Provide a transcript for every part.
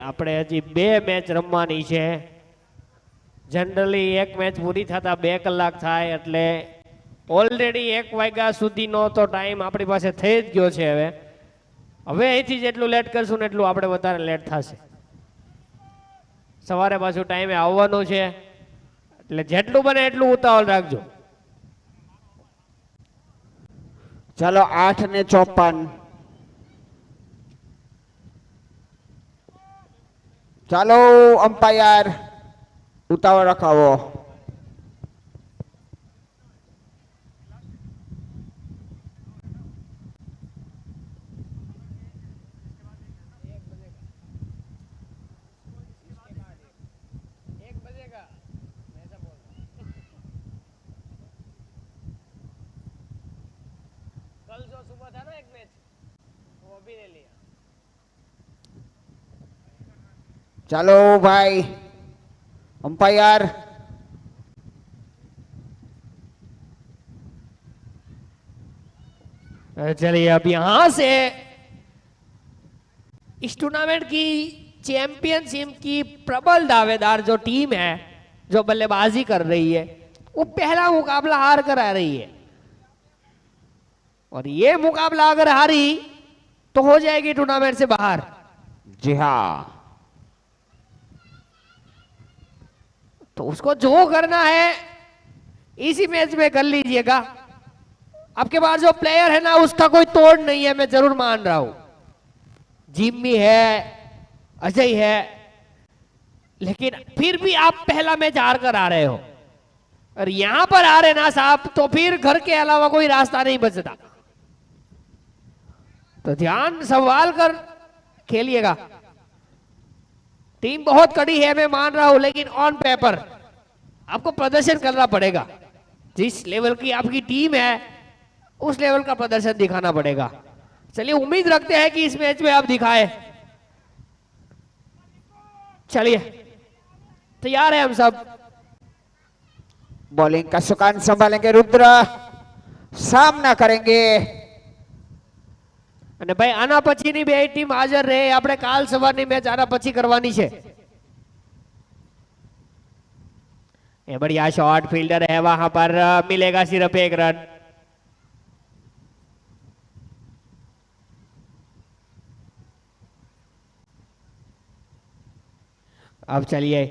આપણે હજી 2 મેચ રમવાની છે. જનરલી એક મેચ પૂરી થતા 2 કલાક થાય એટલે ઓલરેડી 1 વાગ્યા સુધીનો તો ટાઈમ આપણી પાસે થઈ જ ગયો છે. હવે અહીંથી જેટલું લેટ કરશું ને એટલું આપણે વધારે લેટ થશે. સવારે પાછું ટાઈમે આવવાનું છે એટલે જેટલું બને એટલું ઉતાવળ રાખજો. ચાલો 8:54. ચાલો અમ્પાયર ઉતાવળ રખાવો. ચાલો ભાઈ अंपायर चलिए अब यहां से इस टूर्नामेंट की चैंपियनशिप की प्रबल दावेदार जो टीम है जो बल्लेबाजी कर रही है वो पहला मुकाबला हार कर आ रही है और ये मुकाबला अगर हारी तो हो जाएगी टूर्नामेंट से बाहर. जी हाँ, तो उसको जो करना है इसी मैच में कर लीजिएगा. आपके पास जो प्लेयर है ना उसका कोई तोड़ नहीं है, मैं जरूर मान रहा हूं. जिम्मी है, अजय है, लेकिन फिर भी आप पहला मैच हार कर आ रहे हो और यहां पर आ रहे ना साहब तो फिर घर के अलावा कोई रास्ता नहीं बचता. तो ध्यान संभाल कर खेलिएगा. टीम बहुत कड़ी है मैं मान रहा हूं, लेकिन ऑन पेपर आपको प्रदर्शन करना पड़ेगा. जिस लेवल की आपकी टीम है उस लेवल का प्रदर्शन दिखाना पड़ेगा. चलिए उम्मीद रखते हैं कि इस मैच में आप दिखाए. चलिए तैयार है हम सब. बॉलिंग का सुकान संभालेंगे रुद्र, सामना करेंगे. અને ભાઈ આના પછીની બે ટીમ હાજર રહે. આપણે કાલ સવારની મેચ આના પછી કરવાની છે. ये बढ़िया शॉट फील्डर है वहां पर, मिलेगा सिर्फ 1 रन. अब चलिए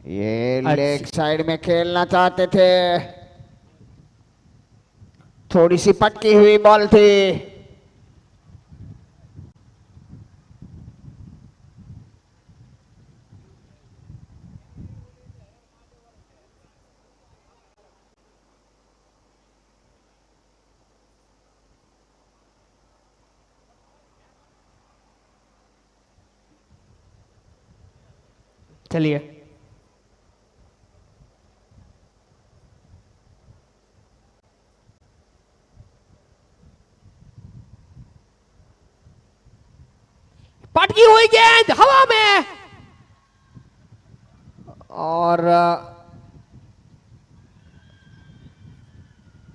ये लेग साइड में खेलना चाहते थे, थोड़ी सी पटकी हुई बॉल थी. चलिए पटकी हुई गेंद हवा में और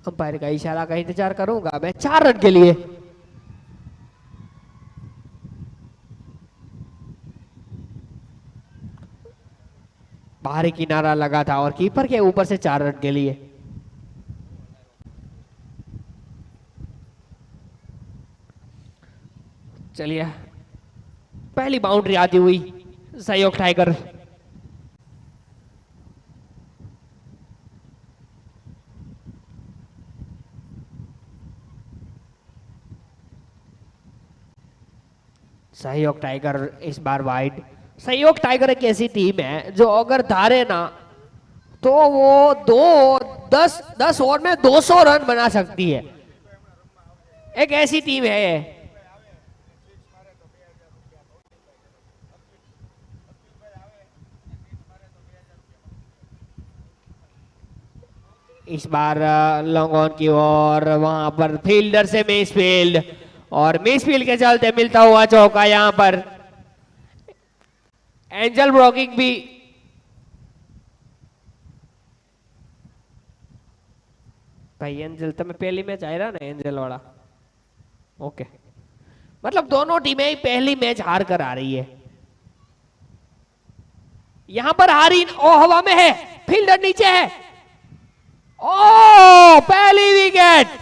अंपायर का इशारा का इंतजार करूंगा मैं 4 रन के लिए. बाहरी किनारा लगा था और कीपर के ऊपर से 4 रन के लिए. चलिए पहली बाउंड्री आती हुई सहयोग टाइगर. सहयोग टाइगर इस बार वाइड. सहयोग टाइगर एक ऐसी टीम है जो अगर धारे ना तो वो 10 ओवर में 200 रन बना सकती है. एक ऐसी टीम है ये. इस बार लॉन्ग ऑन की ओर वहां पर फील्डर से मिस फील्ड और मिस फील्ड के चलते मिलता हुआ चौका. यहां पर एंजल ब्लॉकिंग भी भाई एंजल તમે पहली मैच आया ना एंजल वाला ओके मतलब दोनों टीमें ही पहली मैच हार कर आ रही है यहां पर हारी ओ हवा में है फील्डर नीचे है ओ पहली wicket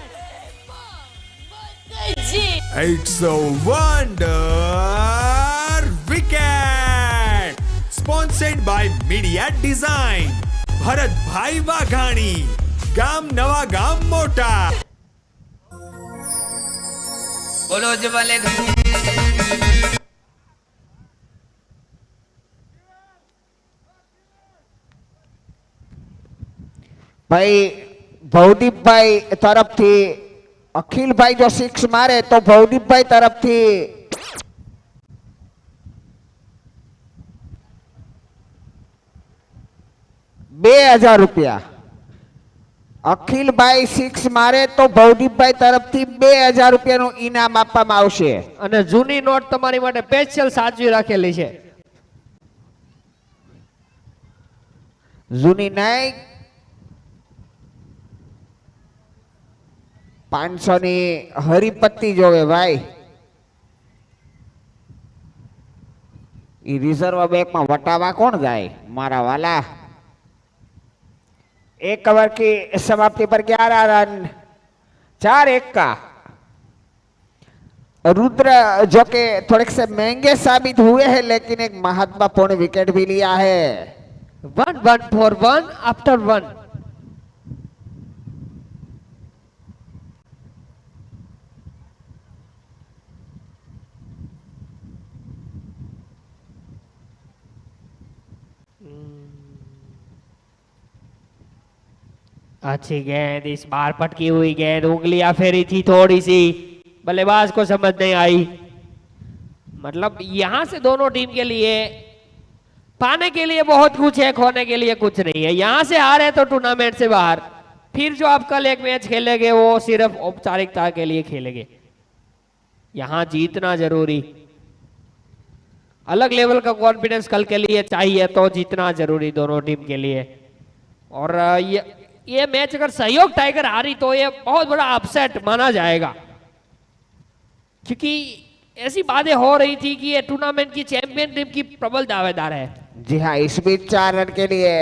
It's a wonder wicket sponsored by Media Design ભરત ભાઈ વાઘાણી ગામ નવા ગામ મોટા બોલો જ ભલે ભાઈ ભવદીપભાઈ તરફથી અખિલભાઈ જો સિક્સ મારે તો ભવદીપભાઈ તરફથી 2000 રૂપિયા અખિલભાઈ સિક્સ મારે તો ભવદીપભાઈ તરફથી 2000 રૂપિયાનું ઇનામ આપવામાં આવશે અને જૂની નોટ તમારી માટે સ્પેશિયલ સાચવી રાખેલી છે જૂની નહીં 500 ની હરિપત્તી જોવે ભાઈ ઈ રિઝર્વ બેંકમાં વટાવા કોણ જાય મારા વાલા एक ओवर की समाप्ति पर 11 रन 4 एक का रुद्र जो कि थोड़े से महंगे साबित हुए हैं लेकिन एक महत्वपूर्ण विकेट भी लिया है 1 for 1 after 1 अच्छी गेंद इस बार पटकी हुई गेंद उंगलियां फेरी थी थोड़ी सी बल्लेबाज को समझ नहीं आई मतलब यहां से दोनों टीम के लिए पाने के लिए बहुत कुछ है खोने के लिए कुछ नहीं है यहां से हारे तो टूर्नामेंट से बाहर फिर जो आप कल एक मैच खेलेंगे वो सिर्फ औपचारिकता के लिए खेलेंगे यहां जीतना जरूरी अलग लेवल का कॉन्फिडेंस कल के लिए चाहिए तो जीतना जरूरी दोनों टीम के लिए और ये मैच अगर सहयोग टाइगर हारी तो ये बहुत बड़ा अपसेट माना जाएगा क्योंकि ऐसी बातें हो रही थी कि ये टूर्नामेंट की चैंपियन टीम की प्रबल दावेदार है जी हाँ इस बीच 4 रन के लिए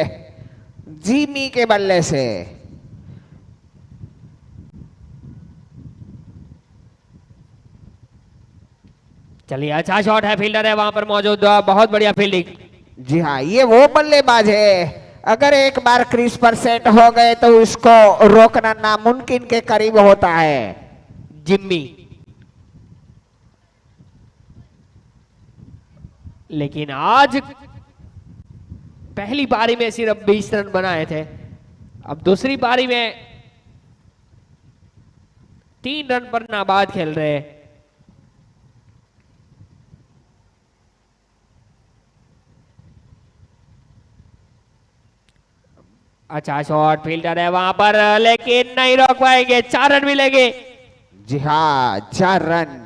जिमी के बल्ले से चलिए अच्छा शॉट है फील्डर है वहां पर मौजूद बहुत बढ़िया फील्डिंग जी हाँ ये वो बल्लेबाज है अगर एक बार क्रीज पर सेट हो गए तो उसको रोकना नामुमकिन के करीब होता है जिम्मी लेकिन आज पहली पारी में सिर्फ 20 रन बनाए थे अब दूसरी पारी में 3 रन पर नाबाद खेल रहे हैं अच्छा शॉट फील्डर है वहां पर लेकिन नहीं रोक पाएंगे 4 रन मिलेंगे जी हाँ 4 रन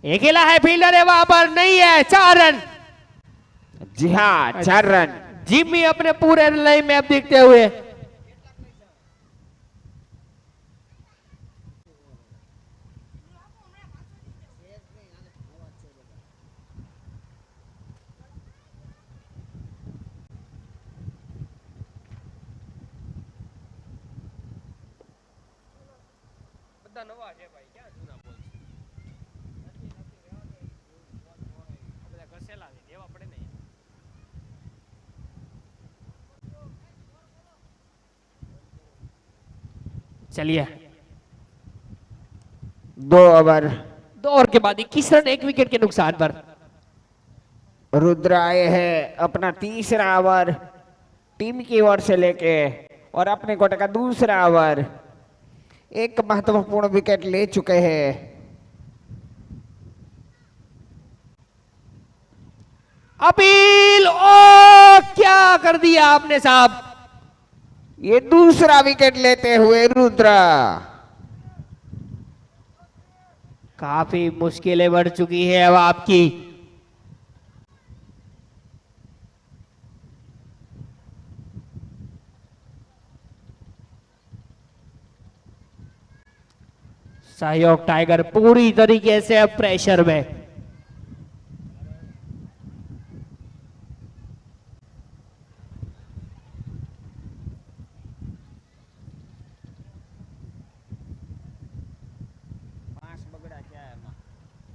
अकेला है फील्डर है वहां पर नहीं है 4 रन जी हाँ 4 रन जिम्मी अपने पूरे लाइन में अब दिखते हुए चलिए 2 ओवर 2 ओवर के बाद 21 रन 1 विकेट के नुकसान पर रुद्र आए हैं अपना तीसरा ओवर टीम की ओर से लेके और अपने कोटे का दूसरा ओवर एक महत्वपूर्ण विकेट ले चुके हैं अपील। ओ क्या कर दिया आपने साहब। ये दूसरा विकेट लेते हुए रुद्र। काफी मुश्किलें बढ़ चुकी है अब आपकी। सहयोग टाइगर पूरी तरीके से अब प्रेशर में।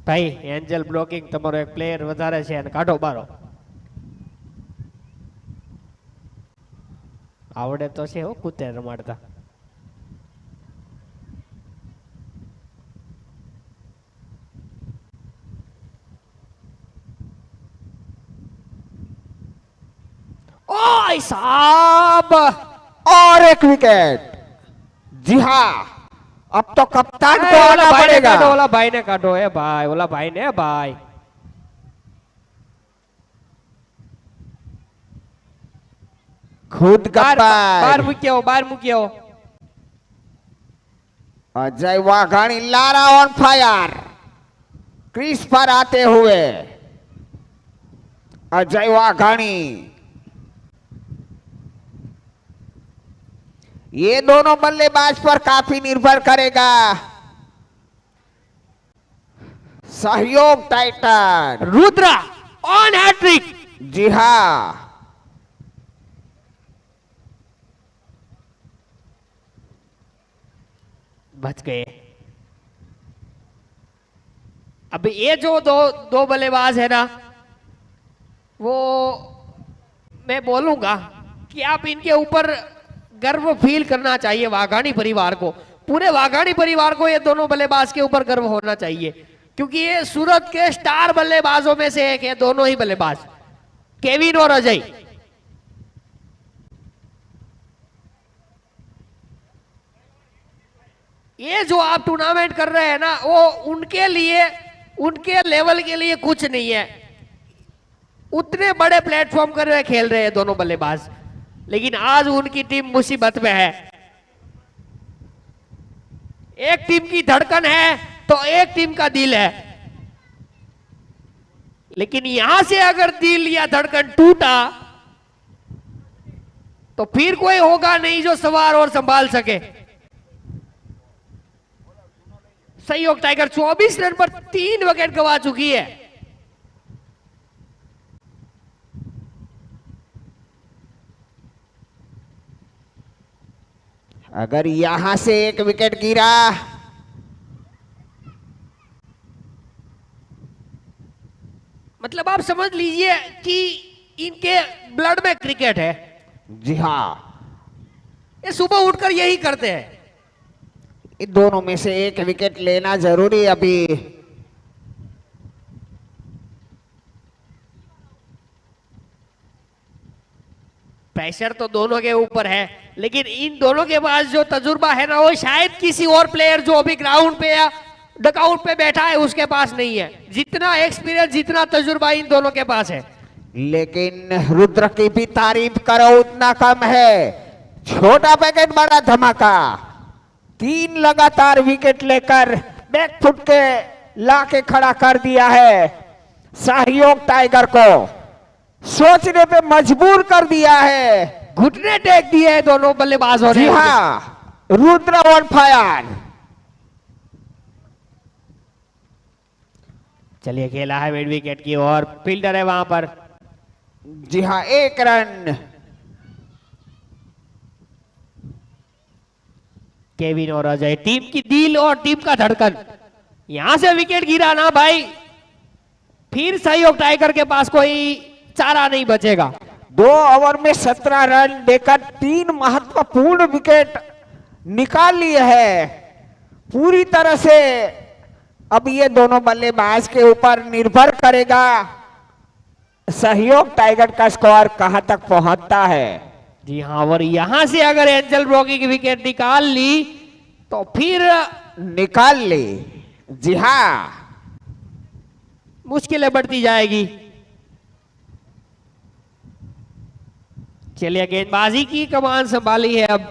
ભાઈ એન્જલ બ્લોકિંગ તમારો એક પ્લેયર વધારે છે અને કાઢો બારો. આવડે તો છે હો કૂતે રમાડતા. ओए साहब और एक विकेट। जी हाँ, अब तो कप्तान को आना पड़ेगा। ओला भाई ने काटो है भाई, ओला भाई ने भाई। खुद बार मुक्यो, बार मुक्यो। अजय वाघाणी लारा ऑन फायर, क्रीज पर आते हुए अजय वाघाणी। ये दोनों बल्लेबाज पर काफी निर्भर करेगा सहयोग टाइटन। Rudra on hat trick. जी हाँ, बच गए। अब ये जो दो बल्लेबाज है ना, वो मैं बोलूंगा कि आप इनके ऊपर गर्व फील करना चाहिए वाघाणी परिवार को। पूरे वाघाणी परिवार को ये दोनों बल्लेबाज के ऊपर गर्व होना चाहिए, क्योंकि ये सूरत के स्टार बल्लेबाजों में से एक है, दोनों ही बल्लेबाज केविन और अजय। ये जो आप टूर्नामेंट कर रहे हैं ना, वो उनके लिए, उनके लेवल के लिए कुछ नहीं है। उतने बड़े प्लेटफॉर्म कर खेल रहे हैं दोनों बल्लेबाज, लेकिन आज उनकी टीम मुसीबत में है। एक टीम की धड़कन है तो एक टीम का दिल है, लेकिन यहां से अगर दिल या धड़कन टूटा तो फिर कोई होगा नहीं जो सवार और संभाल सके। सहयोग टाइगर 24 रन पर 3 विकेट गंवा चुकी है। अगर यहां से एक विकेट गिरा मतलब आप समझ लीजिए कि इनके ब्लड में क्रिकेट है। जी हाँ, ये सुबह उठकर यही करते हैं। इन दोनों में से एक विकेट लेना जरूरी अभी। प्रेशर तो दोनों के ऊपर है, लेकिन इन दोनों के पास जो तजुर्बा है ना, वो शायद किसी और प्लेयर जो अभी ग्राउंड पे या डकआउट पे बैठा है उसके पास नहीं है। जितना एक्सपीरियंस, जितना तजुर्बा इन दोनों के पास है। लेकिन रुद्र की भी तारीफ करो उतना कम है। छोटा पैकेट बड़ा धमाका, 3 लगातार विकेट लेकर बैकफुट के लाके खड़ा कर दिया है। सहयोग टाइगर को सोचने पे मजबूर कर दिया है। घुटने टेक दिए हैं दोनों बल्लेबाजों ने। जी हाँ, रुद्र ऑन फायर। चलिए, खेला है मिड विकेट की और फील्डर है वहां पर। जी हाँ, 1 रन। केविन और अजय, टीम की दिल और टीम का धड़कन। यहां से विकेट गिरा ना भाई, फिर सहयोग टाइगर के पास कोई चारा नहीं बचेगा। 2 ओवर में 17 रन देकर 3 महत्वपूर्ण विकेट निकाल लिए है। पूरी तरह से अब ये दोनों बल्लेबाज के ऊपर निर्भर करेगा सहयोग टाइगर का स्कोर कहां तक पहुंचता है। जी हाँ, और यहां से अगर एंजल ब्रॉकी की विकेट निकाल ली तो फिर निकाल ली। जी हाँ, मुश्किलें बढ़ती जाएगी। चलिए गेंदबाजी की कमान संभाली है अब।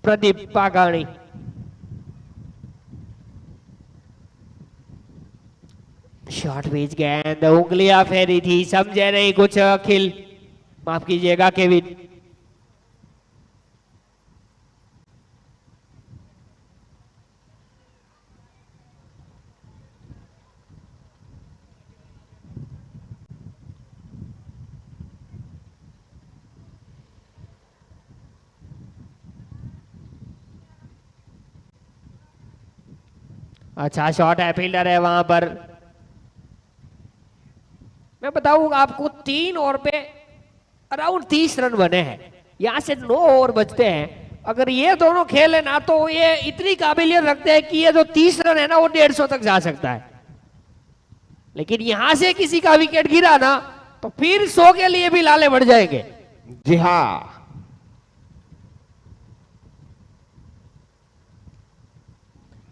प्रदीप पागाणी, शॉर्ट पिच गेंद, उंगलियां फेरी थी, समझे नहीं कुछ अखिल, माफ कीजिएगा केविन। अच्छा शॉट है, फील्डर है वहां पर। मैं बताऊं आपको 3 ओवर पे अराउंड 30 रन बने हैं, यहां से 9 ओवर बचते हैं। अगर ये दोनों खेले ना तो ये इतनी काबिलियत रखते हैं कि ये जो 30 रन है ना वो 150 तक जा सकता है। लेकिन यहां से किसी का विकेट गिरा ना तो फिर 100 के लिए भी लाले बढ़ जाएंगे। जी हाँ,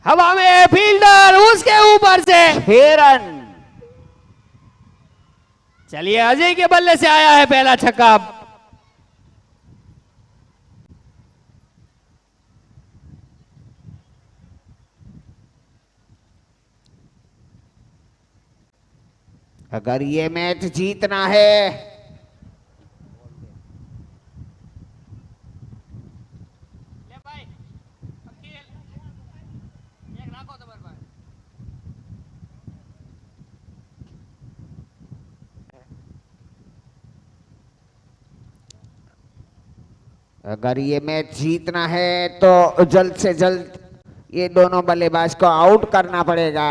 हवा में फील्डर, उसके ऊपर से 6 रन। चलिए अजय के बल्ले से आया है पहला छक्का। अगर ये मैच जीतना है तो जल्द से जल्द ये दोनों बल्लेबाज को आउट करना पड़ेगा।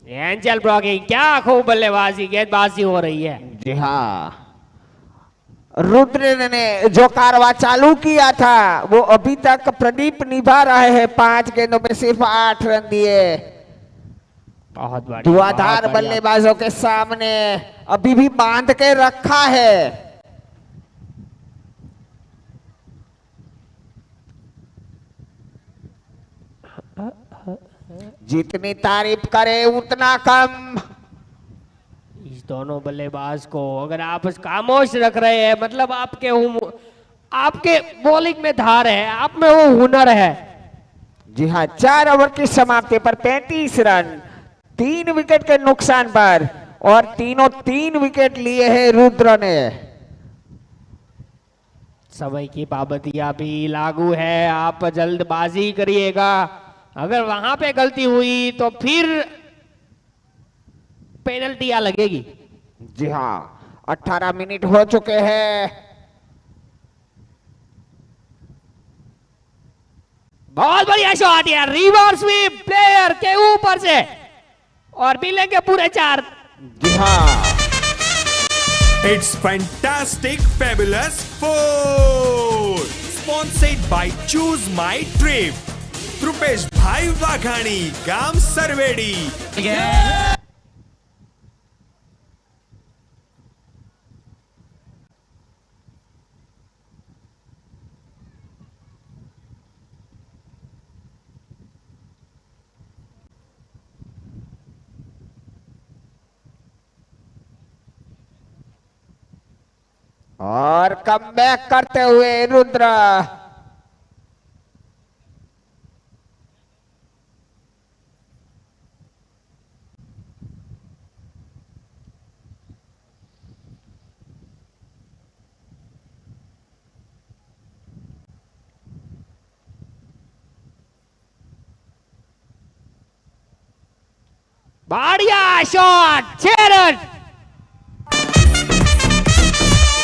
एंजल ब्लॉकिंग, क्या खूब बल्लेबाजी, गेंदबाजी हो रही है। जी हाँ, रुद्र ने जो कारवा चालू किया था वो अभी तक प्रदीप निभा रहे हैं। 5 गेंदों में सिर्फ 8 रन दिए। बहुत बढ़िया, धुआंधार बल्लेबाजों के सामने अभी भी बांध के रखा है। जितनी तारीफ करे उतना कम। इस दोनों बल्लेबाज को अगर आप खामोश रख रहे हैं मतलब आपके बॉलिंग में धार है, आप में वो हुनर है। जी हाँ, 4 ओवर की समाप्ति पर 35 रन, 3 विकेट के नुकसान पर, और तीनों 3 विकेट लिए हैं रुद्र ने। समय की पाबंदियां भी लागू है, आप जल्दबाजी करिएगा। अगर वहां पे गलती हुई तो फिर पेनल्टियां लगेगी। जी हाँ, 18 मिनट हो चुके हैं। बहुत बढ़िया शॉट यार, रिवर्स स्वीप प्लेयर के ऊपर से और मिलेंगे पूरे 4। जी हाँ, It's fantastic, fabulous 4. Sponsored by Choose My Trip. Rupesh भाई वाघाणी, गाम सरवेड़ी। और कमबैक करते हुए रुद्र। बढ़िया शॉट, 6 रन।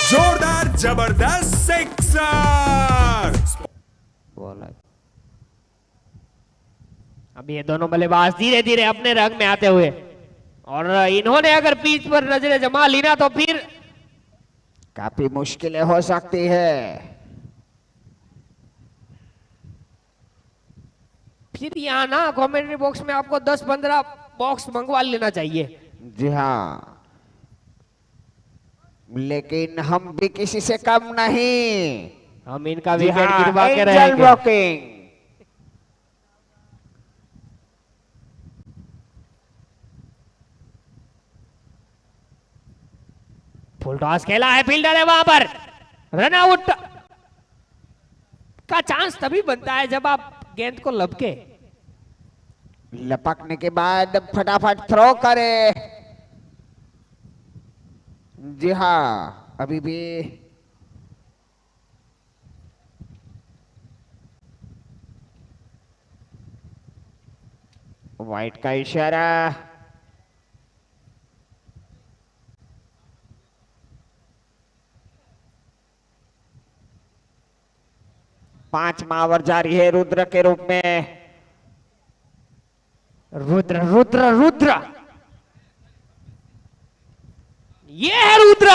जोरदार जबरदस्त सिक्सर। अब ये दोनों बल्लेबाज धीरे धीरे अपने रंग में आते हुए, और इन्होंने अगर पिच पर नजरें जमा ली ना तो फिर काफी मुश्किलें हो सकती है। फिर यहाँ ना कमेंट्री बॉक्स में आपको 10-15 बॉक्स मंगवा लेना चाहिए। जी हाँ, लेकिन हम भी किसी से कम नहीं। हम इनका जी विकेट हाँ, गिरवा के एंजल रहेंगे। ब्लॉकिंग। फुल टॉस खेला है, फील्डर है वहां पर। रन आउट का चांस तभी बनता है जब आप गेंद को लपके। लपकने के बाद फटाफट थ्रो करे। जी हाँ, अभी भी वाइट का इशारा। पांचवा ओवर जारी है रुद्र के रूप में। रुद्र रुद्र रुद्र, ये है रुद्र।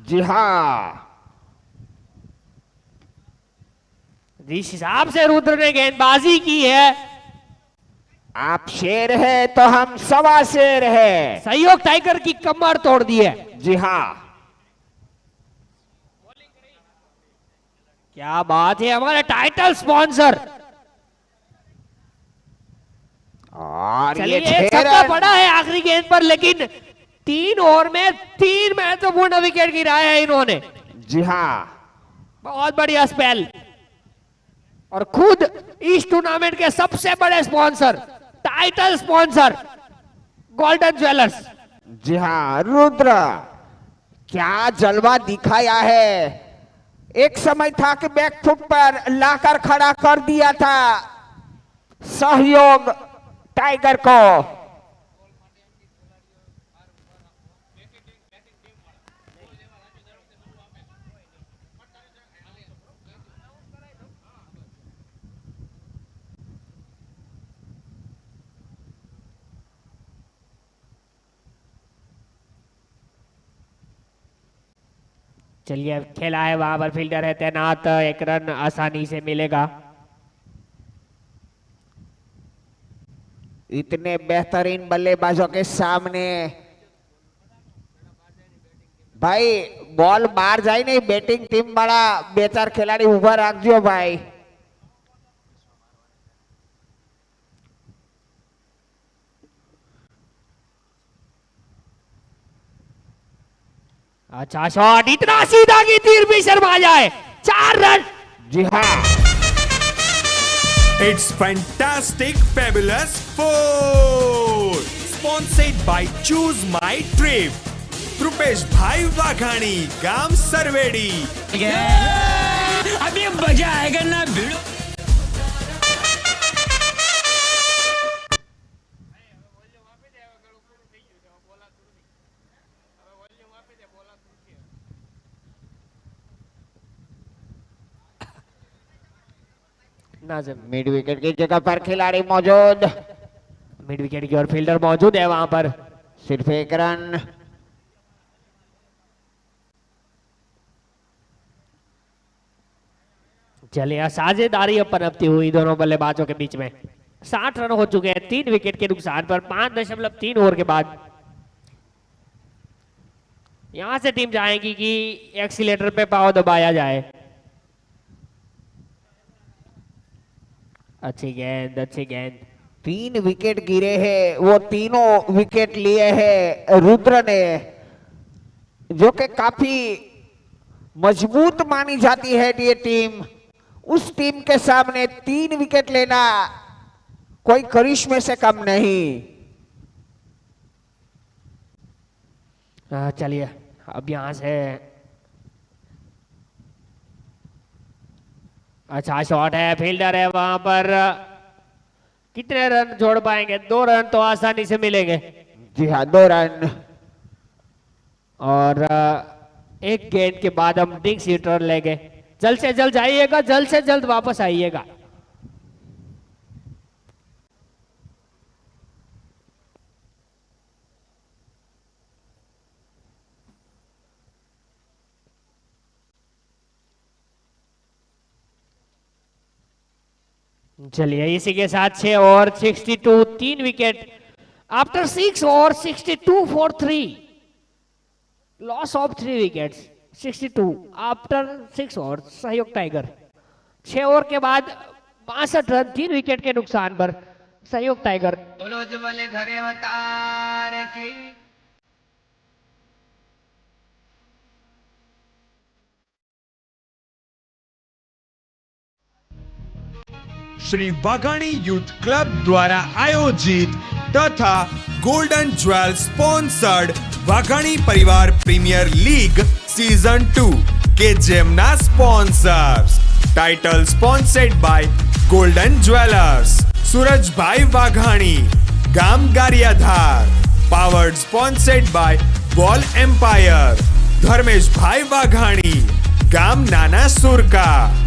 जी हाँ, जिस हिसाब से रुद्र ने गेंदबाजी की है, आप शेर है तो हम सवा शेर है। सहयोग टाइगर की कमर तोड़ दी है। जी हाँ, क्या बात है, हमारे टाइटल स्पॉन्सर। और चलिए, ये एक 6 छक्का रन। पड़ा है आखिरी गेंद पर, लेकिन 3 ओवर में 3 महत्वपूर्ण विकेट गिराए हैं इन्होंने। जी हाँ, बहुत बढ़िया स्पेल। और खुद इस टूर्नामेंट के सबसे बड़े sponsor, title sponsor golden jewellers. जी हाँ, रुद्र क्या जलवा दिखाया है। एक समय था कि बैकफुट पर लाकर खड़ा कर दिया था सहयोग टाइगर को। चलिए, अब खेला है, वहां पर फील्डर है तैनात, एक रन आसानी से मिलेगा। इतने बेहतरीन बल्लेबाजों के सामने भाई बॉल बाहर जाए नहीं, बैटिंग टीम बड़ा 2-4 खिलाड़ी उभा रखजो भाई। अच्छा शॉट, इतना सीधा कि तीर भी शर्मा जाए। 4 रन। जी हाँ, It's fantastic, fabulous four. Sponsored by Choose My Trip. Rupesh भाई वाघाणी, गांव सरवेड़ी। अभी मजा आएगा ना भिड़ो। नाजिम, मिड विकेट की जगह पर खिलाड़ी मौजूद। मिड विकेट की ओर फील्डर मौजूद है वहां पर। सिर्फ 1 रन। चलिए, साझेदारी अब पनपती हुई दोनों बल्लेबाजों के बीच में। 60 रन हो चुके हैं 3 विकेट के नुकसान पर 5.3 ओवर के बाद। यहां से टीम चाहेगी कि एक्सीलेटर पे पाव दबाया जाए। अच्छी गेंद, अच्छी गेंद। 3 विकेट गिरे हैं, वो तीनों विकेट लिए हैं रुद्र ने, जो कि काफी मजबूत मानी जाती है ये टीम। उस टीम के सामने 3 विकेट लेना कोई करिश्मे से कम नहीं। चलिए, अब यहां से अच्छा शॉट है, फील्डर है वहां पर कितने रन जोड़ पाएंगे? 2 रन तो आसानी से मिलेंगे। जी हाँ, 2 रन। और एक गेंद के बाद हम डिंग सीटर लेंगे। जल्द से जल्द जाइएगा, जल्द से जल्द वापस आइएगा। चलिए, इसी के साथ 6 और 62, 3 विकेट आफ्टर 6 और 62 for 3, loss of 3 wickets, 62 after 6 और सहयोग टाइगर। 6 ओवर के बाद 62 रन, 3 विकेट के नुकसान पर सहयोग tiger. Shri Waghani youth club द्वारा आयोजित तथा गोल्डन ज्वेल स्पॉन्सर्ड वाघाणी परिवार प्रीमियर लीग सीजन 2 के जेमना sponsors. Title sponsored by golden jewellers, Suraj भाई वाघाणी, गाम Gariyadhar. Powered sponsored by wall empire, Dharmesh भाई वाघाणी, गाम Nana Surka.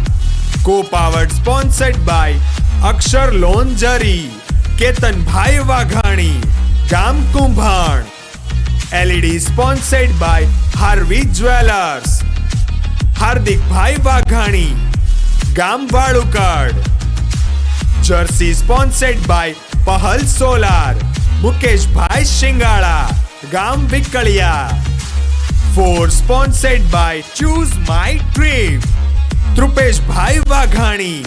Co-powered sponsored by Akshar लोन जरी, केतन भाई वाघाणी, गाम Kumbhan. LED sponsored by Harvi jewellers, Hardik भाई वाघाणी, गाम Valukad. Jersey sponsored by Pahal solar, Mukesh भाई शिंगाड़ा, गाम विकलिया। 4 sponsored by Choose My Trip, त्रुपेश भाई वाघाणी,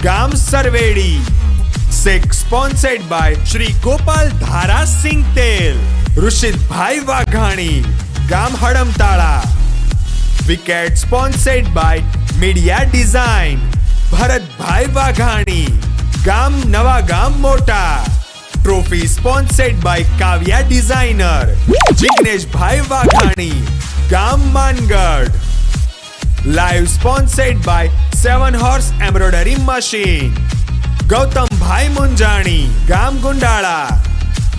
गाम सरवेड़ी। 6 स्पॉन्सर्ड बाय श्री गोपाल धारा सिंह तेल, ऋषित भाई वाघाणी, गाम Hadmatala. Wicket sponsored by media design, Bharat भाई वाघाणी, गाम Nava Gam Mota. Trophy sponsored by Kavya designer, Jignesh भाई वाघाणी, गाम Mangadh. Live sponsored by 7 horse embroidery machine, Gautam भाई मुंजाणी, गाम Gundala.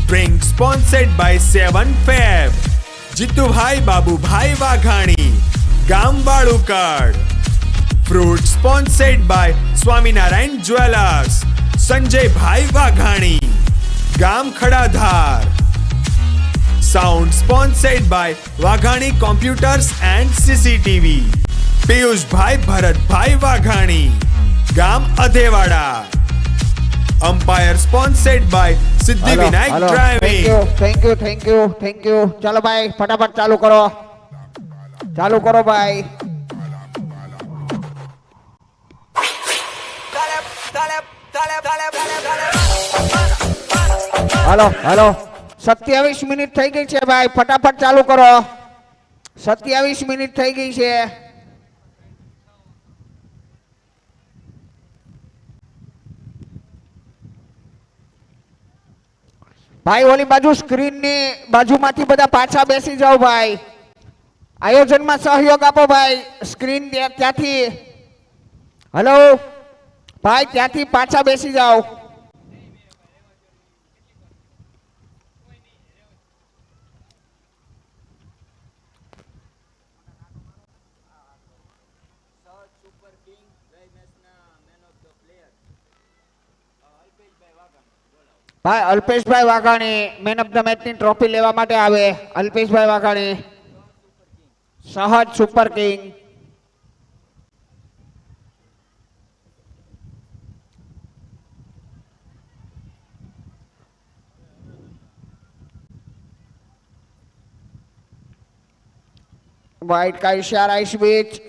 Drink sponsored by 7 fab, Jitu भाई बाबू भाई वाघाणी, गाम Valukad. Fruit sponsored by Swaminarayan jewellers, Sanjay भाई वाघाणी, गाम Khadadhar. Sound sponsored by Vaghani computers and CCTV, Piyush भाई भरत भाई वाघाणी, गाम Adhevada. Umpire sponsored by Siddhi Vinayak driving. Thank you. चलो भाई फटाफट चालू करो भाई। हेलो 27 मिनिट થઈ ગઈ છે ભાઈ, ફટાફટ ચાલુ કરો। 27 મિનિટ થઈ ગઈ છે। ભાઈ ઓલી બાજુ સ્ક્રીન ની બાજુમાંથી બધા પાછા બેસી જાઓ ભાઈ। આયોજનમાં સહયોગ આપો ભાઈ। સ્ક્રીન ત્યાંથી, હેલો ભાઈ ત્યાંથી પાછા બેસી જાઓ। ભાઈ અલ્પેશભાઈ Vaghani man of the match ની ટ્રોફી લેવા માટે આવે। અલ્પેશભાઈ વાઘાણી, સહજ સુપર કિંગ। वाइट का इशारा इस बीच।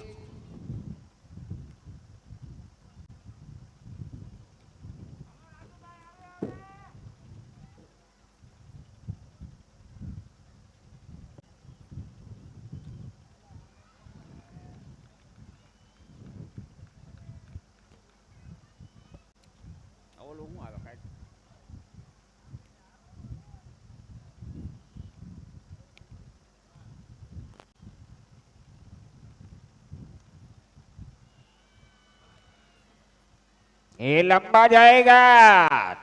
ये लंबा जाएगा,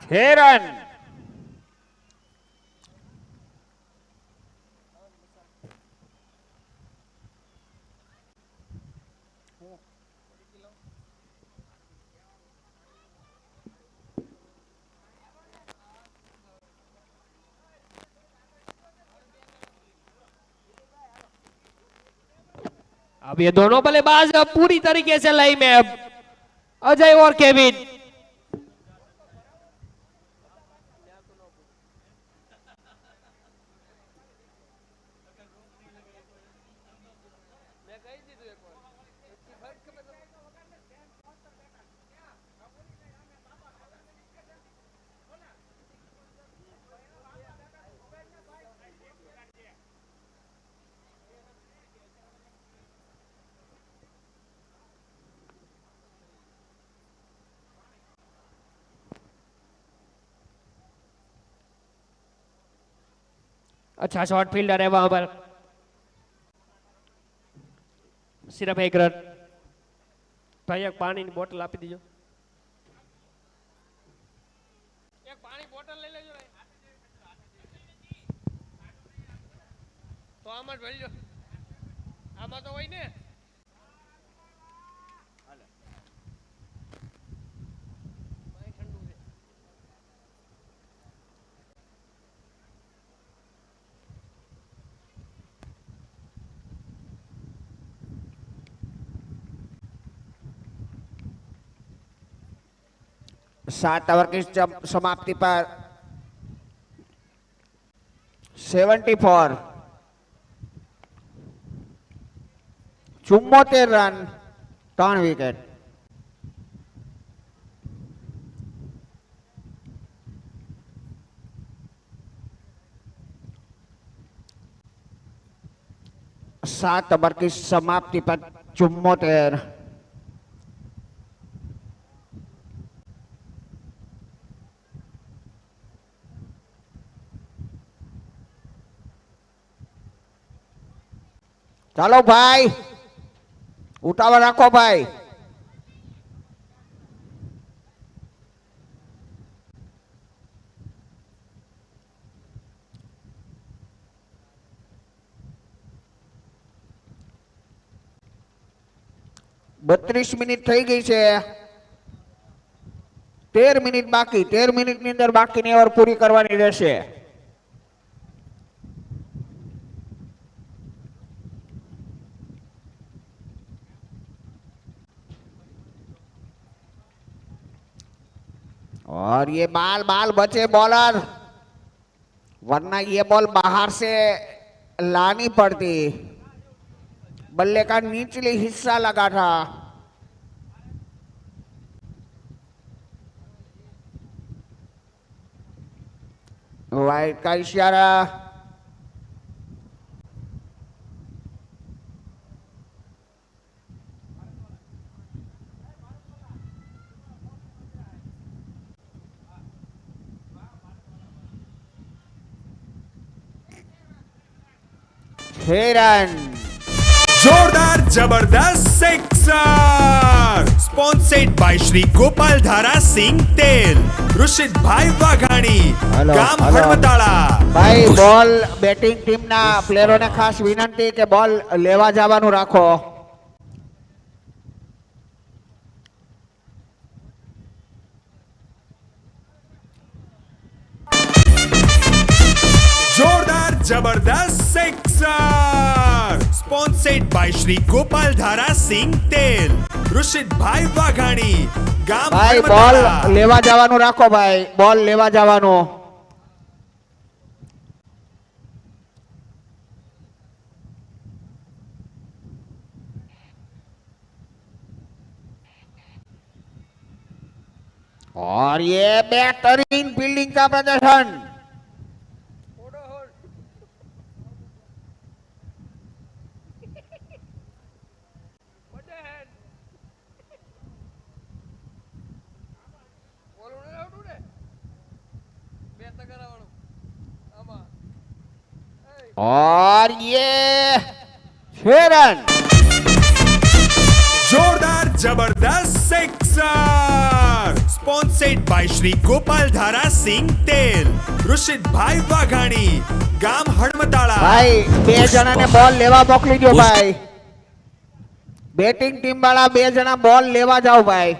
6 रन। अब ये दोनों बल्लेबाज अब पूरी तरीके से लय में, अब अजय और केविन। अच्छा शॉट फील्डर है वहां पर, सिर्फ 1 रन। भाई एक पानी की बोतल आपी दीजो, एक पानी बोतल ले लेજો भाई, तो આમાં જ ભરજો, આમાં તો હોય ને। सात ओवर की समाप्ति पर 74, 74 रन, 3 विकेट। सात ओवर की समाप्ति पर 74। ચાલો ભાઈ, ઉતાવળ રાખો ભાઈ। બત્રીસ મિનિટ થઈ ગઈ છે, 13 મિનિટ બાકી, 13 મિનિટની અંદર બાકીની ઓવર પૂરી કરવાની રહેશે। और ये बाल बाल बचे बॉलर, वरना ये बॉल बाहर से लानी पड़ती। बल्ले का निचले हिस्सा लगा था। वाइड का इशारा। रन, जोरदार जबरदस्त sixer, sponsored by Shri Gopal Dhara Singh तेल, ऋषित भाई वाघाणी, गाम हड़मताड़ा। भाई बॉल बैटिंग टीम ना प्लेयरों ने खास विनंती के बॉल लेवा जवानु राखो। जोरदार जबरदस्त sixer, sponsored by Shri Gopal Dhara Singh तेल, ऋषित भाई वाघाणी, गाम भाई बॉल हड़मताड़ा। लेवा जवानु राखो भाई, बॉल लेवा जवानु। और ये बेहतरीन फील्डिंग का प्रदर्शन। और ये 6 रन, जोरदार जबरदस्त sixer, sponsored by Shri Gopal Dhara સિંગ તેલ, ઋષિતભાઈ વાઘાણી, ગામ હડમતાળા. ભાઈ 2 જણાને બોલ લેવા મોકલી દો ભાઈ. બેટિંગ ટીમ વાળા 2 જણા બોલ લેવા જાઓ ભાઈ.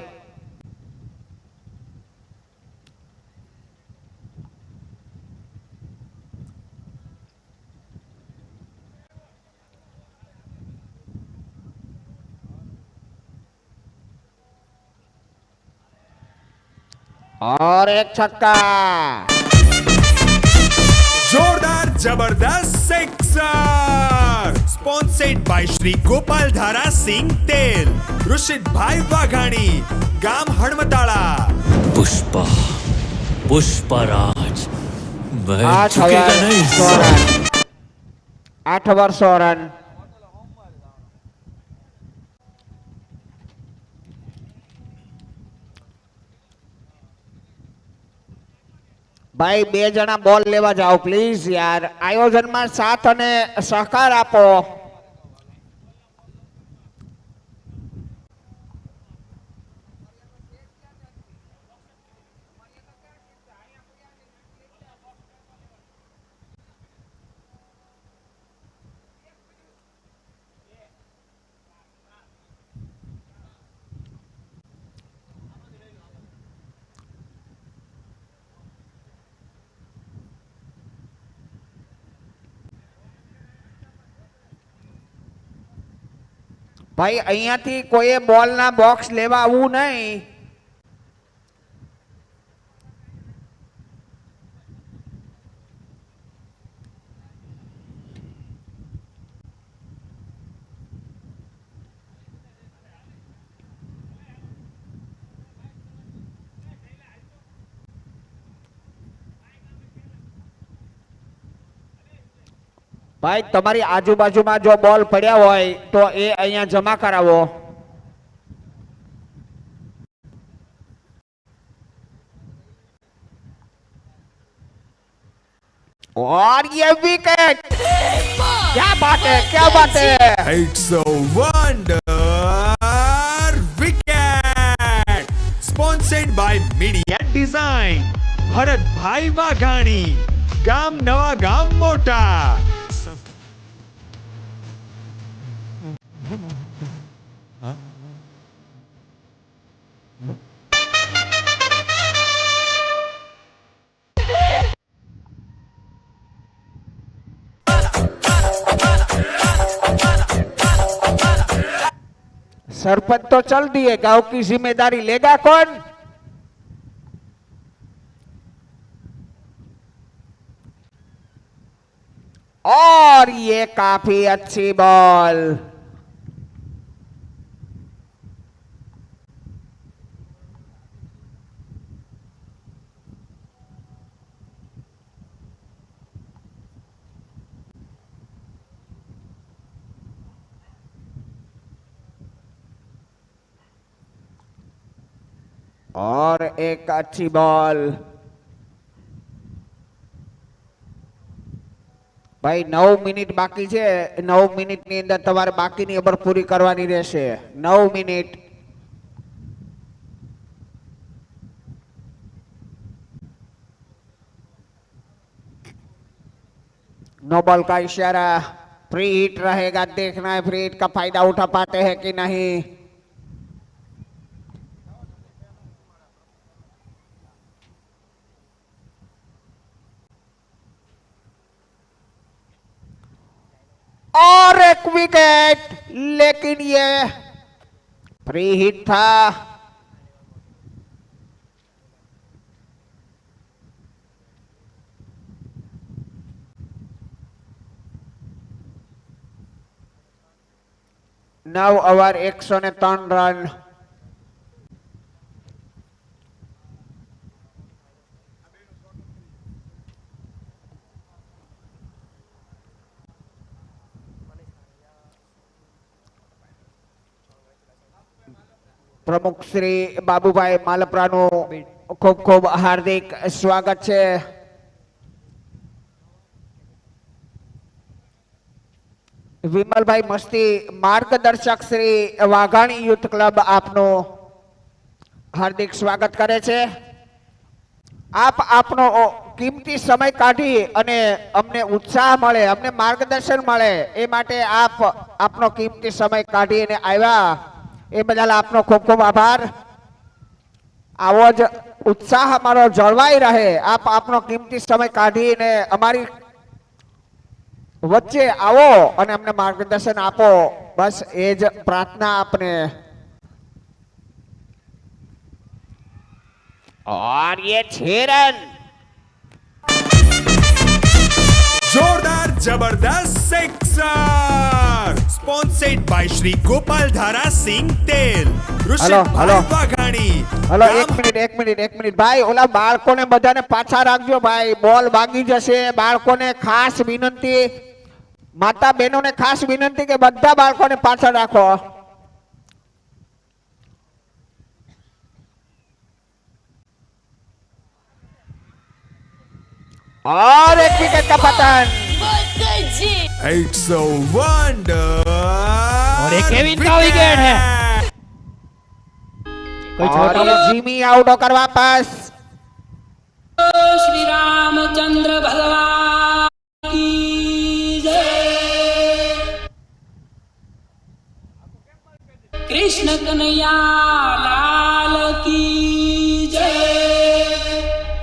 और एक छक्का. જોરદાર જબરદસ્ત sixer, sponsored by Shri Gopal Dhara સિંગ તેલ, ઋષિતભાઈ વાઘાણી, ગામ હડમતાળા. पुष्पा पुष्पराज वह 8 झुकेगा ओवर नहीं 100 रन. 8 over 100 run. ભાઈ 2 જણા બોલ લેવા જાઓ પ્લીઝ યાર. આયોજનમાં સાથ અને સહકાર આપો. ભાઈ અહીંયાથી કોઈએ બોલના બોક્સ લેવા આવવું નહીં. ભાઈ તમારી આજુબાજુમાં જો બોલ પડ્યા હોય તો એ અહીંયા જમા કરાવો. और ये विकेट, क्या बात है, क्या बात है. It's a wonder wicket, sponsored by Media Design, Bharatbhai Vaghani, ગામ નવા ગામ મોટા. सरपंच तो चल दिए, गांव की जिम्मेदारी लेगा कौन? और ये काफी अच्छी बॉल. और एक अच्छी बॉल. भाई 9 મિનિટ બાકી છે. 9 મિનિટની અંદર તમારે બાકીની ઓવર પૂરી કરવાની રહેશે. 9 મિનિટ. नो बॉल का इशारा. फ्री हिट रहेगा, देखना है फ्री हिट का फायदा उठा पाते हैं कि नहीं. और एक विकेट, लेकिन ये फ्री हिट था. नौ ओवर 103 रन. प्रमुख श्री बाबूभाई मालप्राનું ખૂબ ખૂબ હાર્દિક સ્વાગત છે. વિમલભાઈ મસ્તી માર્ગદર્શક શ્રી વાઘાણી યુથ ક્લબ આપનું હાર્દિક સ્વાગત કરે છે. આપ આપનો કિંમતી સમય કાઢી અને અમને ઉત્સાહ મળે, અમને માર્ગદર્શન મળે એ માટે આપ આપનો કિંમતી સમય કાઢીને આવ્યા એ બદલ આપનો ખૂબ ખૂબ આભાર. આવો જ ઉત્સાહ અમારો જળવાઈ રહે. આપ આપનો કિંમતી સમય કાઢીને અમારી વચ્ચે આવો અને અમને માર્ગદર્શન આપો, બસ એ જ પ્રાર્થના આપને. और ये 6 रन. जोरदार जबरदस्त sixer sponsored by Shri Gopal Dhara Singh तेल ऋषित हेलो. वाघाणी હલો એક મિનિટ ભાઈ, ઓલા બાળકોને બધાને પાછા રાખજો ભાઈ, બોલ વાગી જશે. બાળકોને ખાસ વિનંતી, માતા બહેનોને ખાસ વિનંતી કે બધા બાળકોને પાછળ રાખો. और एक विकेट का पतन. इट्स अ वंडर और एक केविन का विकेट है. कोई और छोटा ये जिमी आउट होकर वापस. श्री रामचंद्र भगवान की जय। कृष्ण कन्हैया लाल की जय।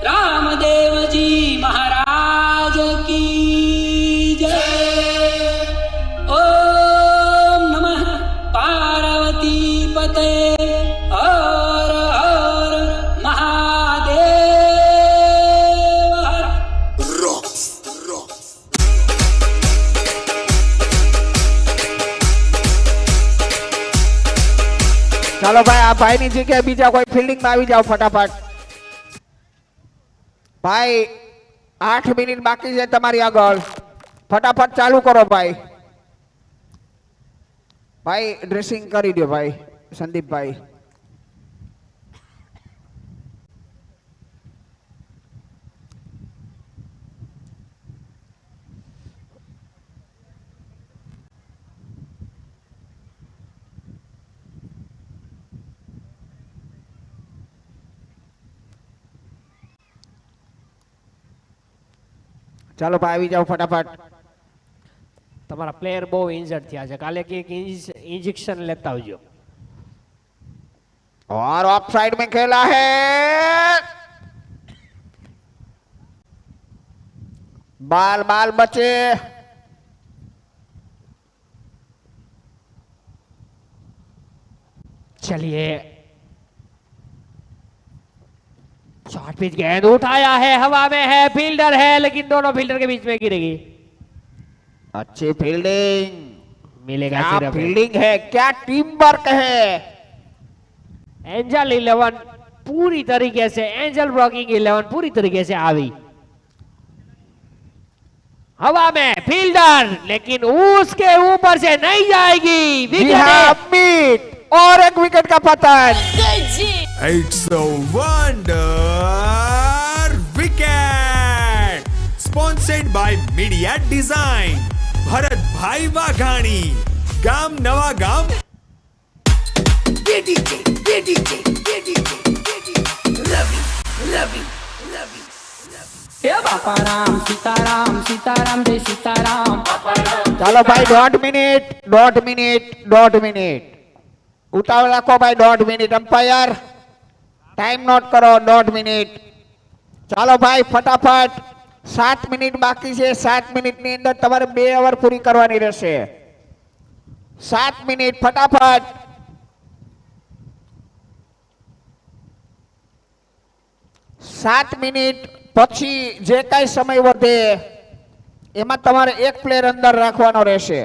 रामदेव जी महाराज की जय। ओम नमः पार्वती पते हर हर महादेव हर। ચાલો ભાઈ, આ ભાઈની જગ્યાએ બીજા કોઈ ફિલ્ડિંગમાં આવી જાઓ ફટાફટ. ભાઈ 8 મિનિટ બાકી છે તમારી આગળ, ફટાફટ ચાલુ કરો ભાઈ. ભાઈ ડ્રેસિંગ કરી દો ભાઈ સંદીપભાઈ. ચાલો ભાઈ આવી જાઓ ફટાફટ. તમારા પ્લેયર બહુ ઇન્જર્ડ થયા છે, કાલે કે इंजेक्शन लेता આવજો. और ऑफ साइड में खेला है. बाल बाल बचे. चलिए, शॉर्ट पिच गेंद उठाया है, हवा में है, फील्डर है लेकिन दोनों फील्डर के बीच में गिरेगी. अच्छी फील्डिंग. मिलेगा क्या सिर्फ फील्डिंग है, क्या टीम वर्क है. एंजल 11 पूरी तरीके से, एंजल ब्लॉकिंग 11 पूरी तरीके से आवी. हवा में फील्डर, लेकिन उसके ऊपर से नहीं जाएगी. जी विकेट हाँ, है. मीट. और एक विकेट का पतन. It's a wonder wicket sponsored by media design Bharat भाई वाघाणी गाम नवा गाम हे बापा राम सीताराम सीताराम जय सीताराम। ચાલો ભાઈ 1.5 મિનિટ. ઉતાવળ રાખો ભાઈ. 1.5 મિનિટ. અમ્પાયર ટાઈમ નોટ કરો. 1.5 મિનિટ. ચાલો ભાઈ ફટાફટ. 7 મિનિટ બાકી છે. 7 મિનિટની અંદર તમારે 2 ઓવર પૂરી કરવાની રહેશે. 7 મિનિટ ફટાફટ. 7 મિનિટ પછી જે કાંઈ સમય વધે એમાં તમારે એક પ્લેયર અંદર રાખવાનો રહેશે.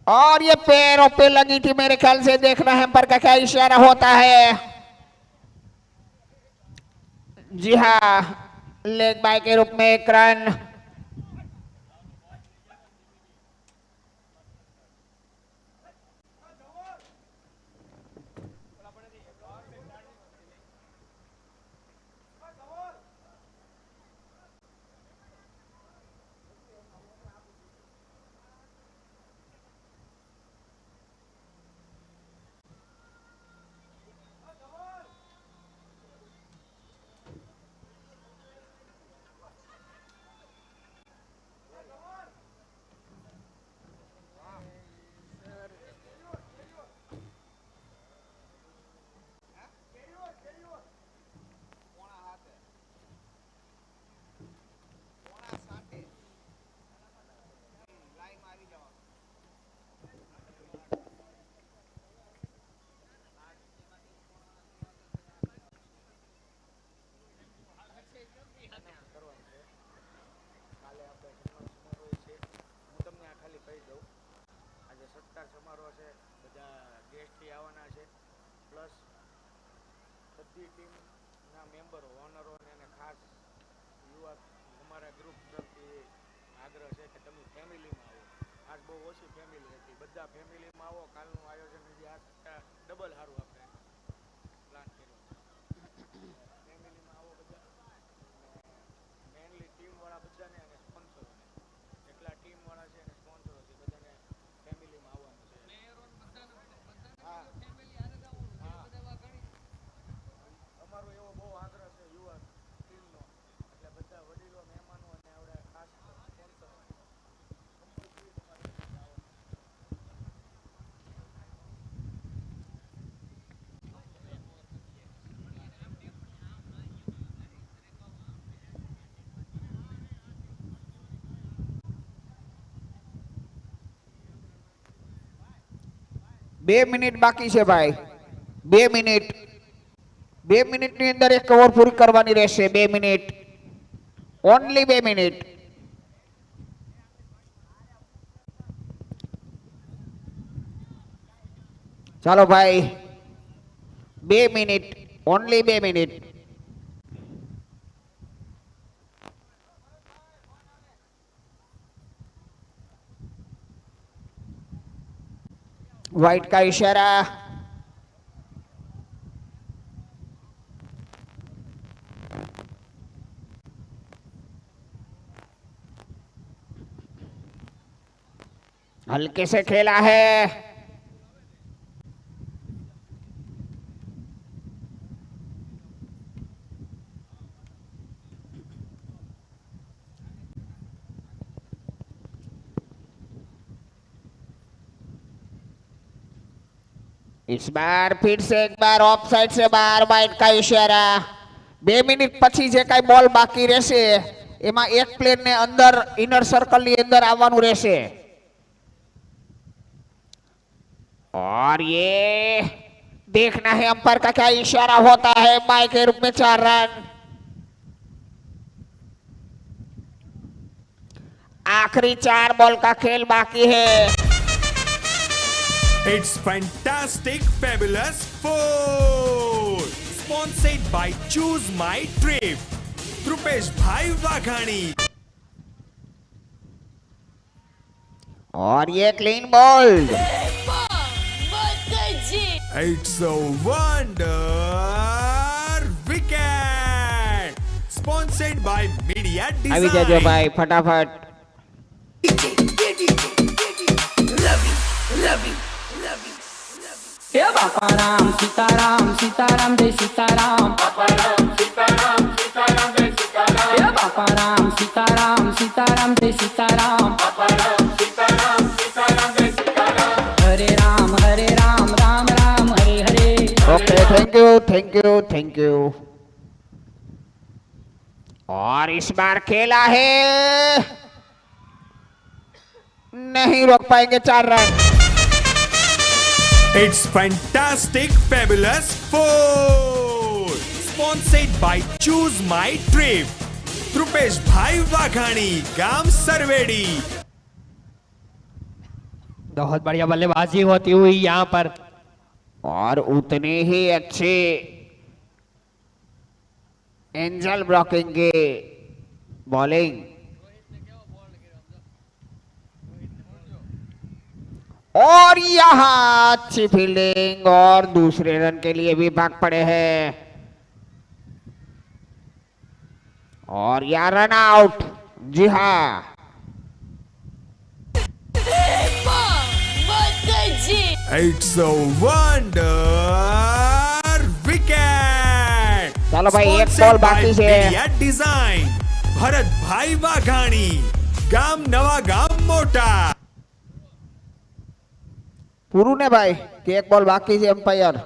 और ये पैरों पे लगी थी, मेरे ख्याल से देखना है पर का क्या इशारा होता है. जी हाँ, लेग बाय के रूप में 1 रन. પ્લસ બધી ટીમના મેમ્બરો ઓનરોને અને ખાસ યુવા અમારા ગ્રુપ તરફથી આગ્રહ છે કે તમે ફેમિલીમાં આવો. આજ બહુ ઓછી ફેમિલી હતી, બધા ફેમિલીમાં આવો. કાલનું આયોજન હજી આ ડબલ સારું આપણે પ્લાન કર્યો. ફેમિલીમાં આવો બધા, મેઇનલી ટીમવાળા બધાને અને સ્પોન્સરોને, જેટલા ટીમવાળા છે અને સ્પોન્સરો છે બધાને ફેમિલીમાં આવવાનું છે. હા હા, અમારો એવો બહુ આગ્રહ છે યુવા ટીમનો, એટલે બધા વડીલો મહેમાનો અને આવડે ખાસ સ્પોન્સરો કમ્પલસરી તમારે આવવાનું. બે મિનિટ બાકી છે ભાઈ. 2 મિનિટ. 2 મિનિટની અંદર એક ઓવર પૂરી કરવાની રહેશે. 2 મિનિટ. Only 2 minute. ચાલો ભાઈ, 2 મિનિટ. Only 2 minute. व्हाइट का इशारा. हल्के से खेला है. इस बार फिर से एक बार ऑफ साइड से बाहर. वाइट का इशारा. 2 મિનિટ પછી જે કઈ બોલ બાકી રહેશે એમાં એક પ્લેયર ને અંદર ઇનર સર્કલ ની અંદર આવવાનું રહેશે. और ये देखना है अंपायर का क्या इशारा होता है. बाय के रूप में 4 रन. आखिरी 4 बॉल का खेल बाकी है. It's fantastic, fabulous four. Sponsored by Choose My Trip. Rupesh Bhai Waghani. और ये clean ball. It's a wonder wicket. Sponsored by Media આવી જજો Design. ભાઈ ફટાફટ. हे बापा राम सीताराम सीताराम जय सीताराम बापा राम सीताराम सीताराम जय सीताराम हे बापा राम सीताराम सीताराम जय सीताराम बापा राम सीताराम सीताराम जय सीताराम हरे राम राम राम हरे हरे. Okay, thank you thank you thank you. और इस बार खेला है, नहीं रोक पाएंगे 4 run. It's fantastic, fabulous four. Sponsored by Choose My Trip. Rupesh Bhai Waghani, Gam Sarvedi. बहुत बढ़िया बल्लेबाजी होती हुई यहाँ पर. और उतने ही अच्छे एंजल ब्लॉकिंग के बॉलिंग. और यहां अच्छी फील्डिंग और दूसरे रन के लिए भी भाग पड़े हैं. और यह रन आउट. जी हाँ, It's a wonder wicket. चलो भाई, एक Sponsored बॉल by बाकी છે. Media Design. ભરત ભાઈ વાઘાણી, ગામ નવા ગામ મોટા. પૂરું ને ભાઈ કે એક બોલ બાકી છે એમ્પાયર?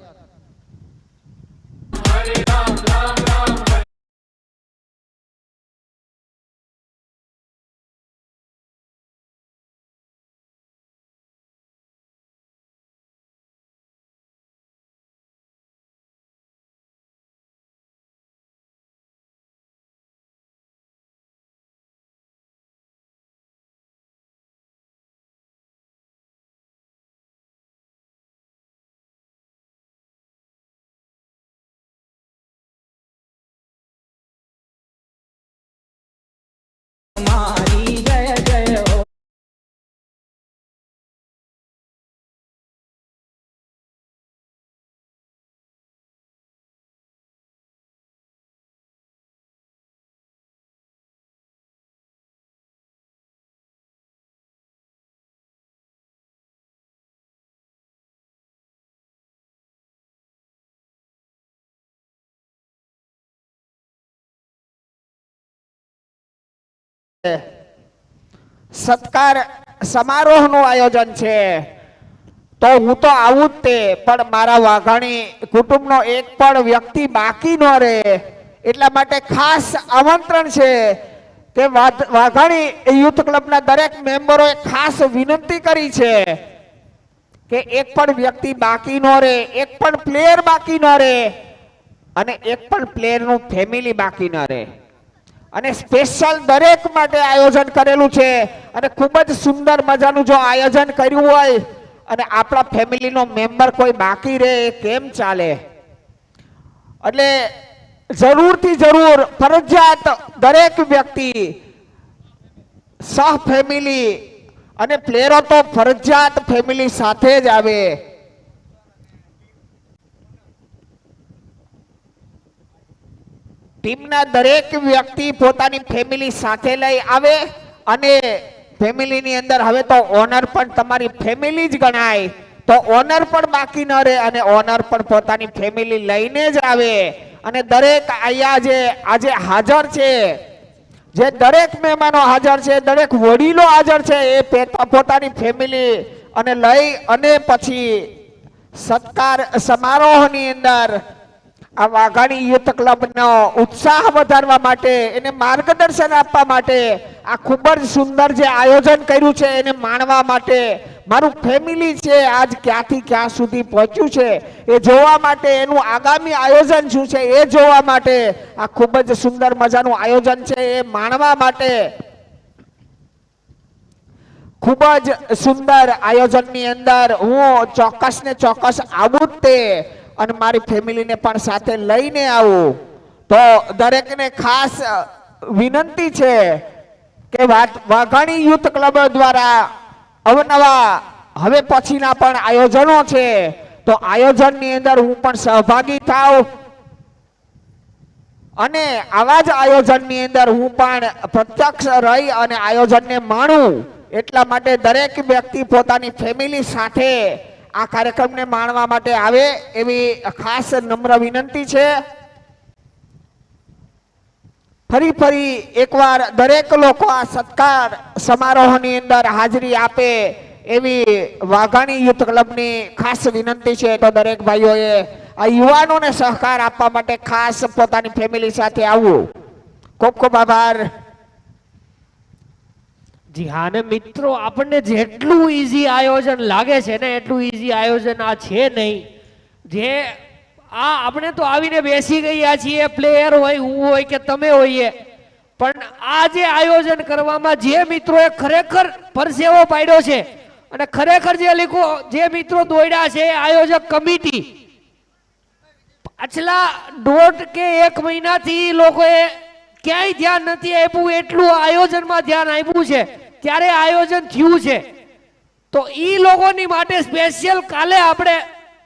સત્કાર સમારોહનું આયોજન છે, તો હું તો આવું જ તે, પણ મારા વાઘાણી કુટુંબનો એક પણ વ્યક્તિ બાકી ન રહે એટલા માટે ખાસ આમંત્રણ છે કે વાઘાણી યુથ ક્લબના દરેક મેમ્બરોએ ખાસ વિનંતી કરી છે કે એક પણ વ્યક્તિ બાકી ન રહે, એક પણ પ્લેયર બાકી ન રહે અને એક પણ પ્લેયરનું ફેમિલી બાકી ન રહે. અને સ્પેશિયલ દરેક માટે આયોજન કરેલું છે અને ખૂબ જ સુંદર મજાનું જો આયોજન કર્યું હોય અને આપણા ફેમિલીનો મેમ્બર કોઈ બાકી રહે એ કેમ ચાલે? એટલે જરૂરથી જરૂર ફરજિયાત દરેક વ્યક્તિ સહ ફેમિલી અને પ્લેયરો તો ફરજિયાત ફેમિલી સાથે જ આવે. ટીમના દરેક વ્યક્તિ પોતાની ફેમિલી સાથે લઈ આવે અને ફેમિલીની અંદર હવે તો ઓનર પણ તમારી ફેમિલી જ ગણાય, તો ઓનર પણ બાકી ન રહે અને ઓનર પણ પોતાની ફેમિલી લઈને જ આવે. અને દરેક અહીંયા જે આજે હાજર છે, જે દરેક મહેમાનો હાજર છે, દરેક વડીલો હાજર છે, એ પોતાની ફેમિલી અને લઈ અને પછી સત્કાર સમારોહની અંદર આ વાઘાણી યુથ ક્લબનો ઉત્સાહ વધારવા માટે, એને માર્ગદર્શન આપવા માટે આ ખૂબ જ સુંદર જે આયોજન કર્યું છે એને માણવા માટે, મારું ફેમિલી છે આજ ક્યાંથી ક્યાં સુધી પહોંચ્યું છે એ જોવા માટે, એનું આગામી આયોજન શું છે એ જોવા માટે આ ખૂબ જ સુંદર મજાનું આયોજન છે એ માણવા માટે ખૂબ જ સુંદર આયોજનની અંદર હું ચોક્કસ ને ચોક્કસ આવું જ તે અને મારી ફેમિલીને પણ સાથે લઈને આવું. તો દરેકને ખાસ વિનંતી છે કે વાઘાણી યુથ ક્લબ દ્વારા અવનવા હવે પછીના પણ આયોજનો છે, તો આયોજનની અંદર હું પણ સહભાગી થાઉં અને આવા જ આયોજનની અંદર હું પણ પ્રત્યક્ષ રહી અને આયોજનને માણું. એટલા માટે દરેક વ્યક્તિ પોતાની ફેમિલી સાથે આ કાર્યક્રમને માણવા માટે આવે એવી ખાસ નમ્ર વિનંતી છે. ફરી એકવાર દરેક લોકો આ સત્કાર સમારોહની અંદર હાજરી આપે એવી વાઘાણી યુથ ક્લબની ખાસ વિનંતી છે. તો દરેક ભાઈઓએ આ યુવાનોને સહકાર આપવા માટે ખાસ પોતાની ફેમિલી સાથે આવવું. ખૂબ ખૂબ આભાર. જી હા, ને મિત્રો આપણને જેટલું ઈઝી આયોજન લાગે છે ને એટલું ઈઝી આયોજન આ છે નહીં. જે આ આપણે તો આવીને બેસી ગયા છીએ, પ્લેયર હોય, હું હોય કે તમે હોઈએ, પણ આ જે આયોજન કરવામાં જે મિત્રોએ ખરેખર પરસેવો પાડ્યો છે અને ખરેખર જે મિત્રો દોડ્યા છે આયોજક કમિટી પાછલા 1.5 કે 1 મહિનાથી લોકોએ ક્યાંય ધ્યાન નથી આપ્યું એટલું આયોજનમાં ધ્યાન આપ્યું છે, ત્યારે આયોજન થયું છે. તો ઈ લોકોની માટે સ્પેશિયલ કાલે આપણે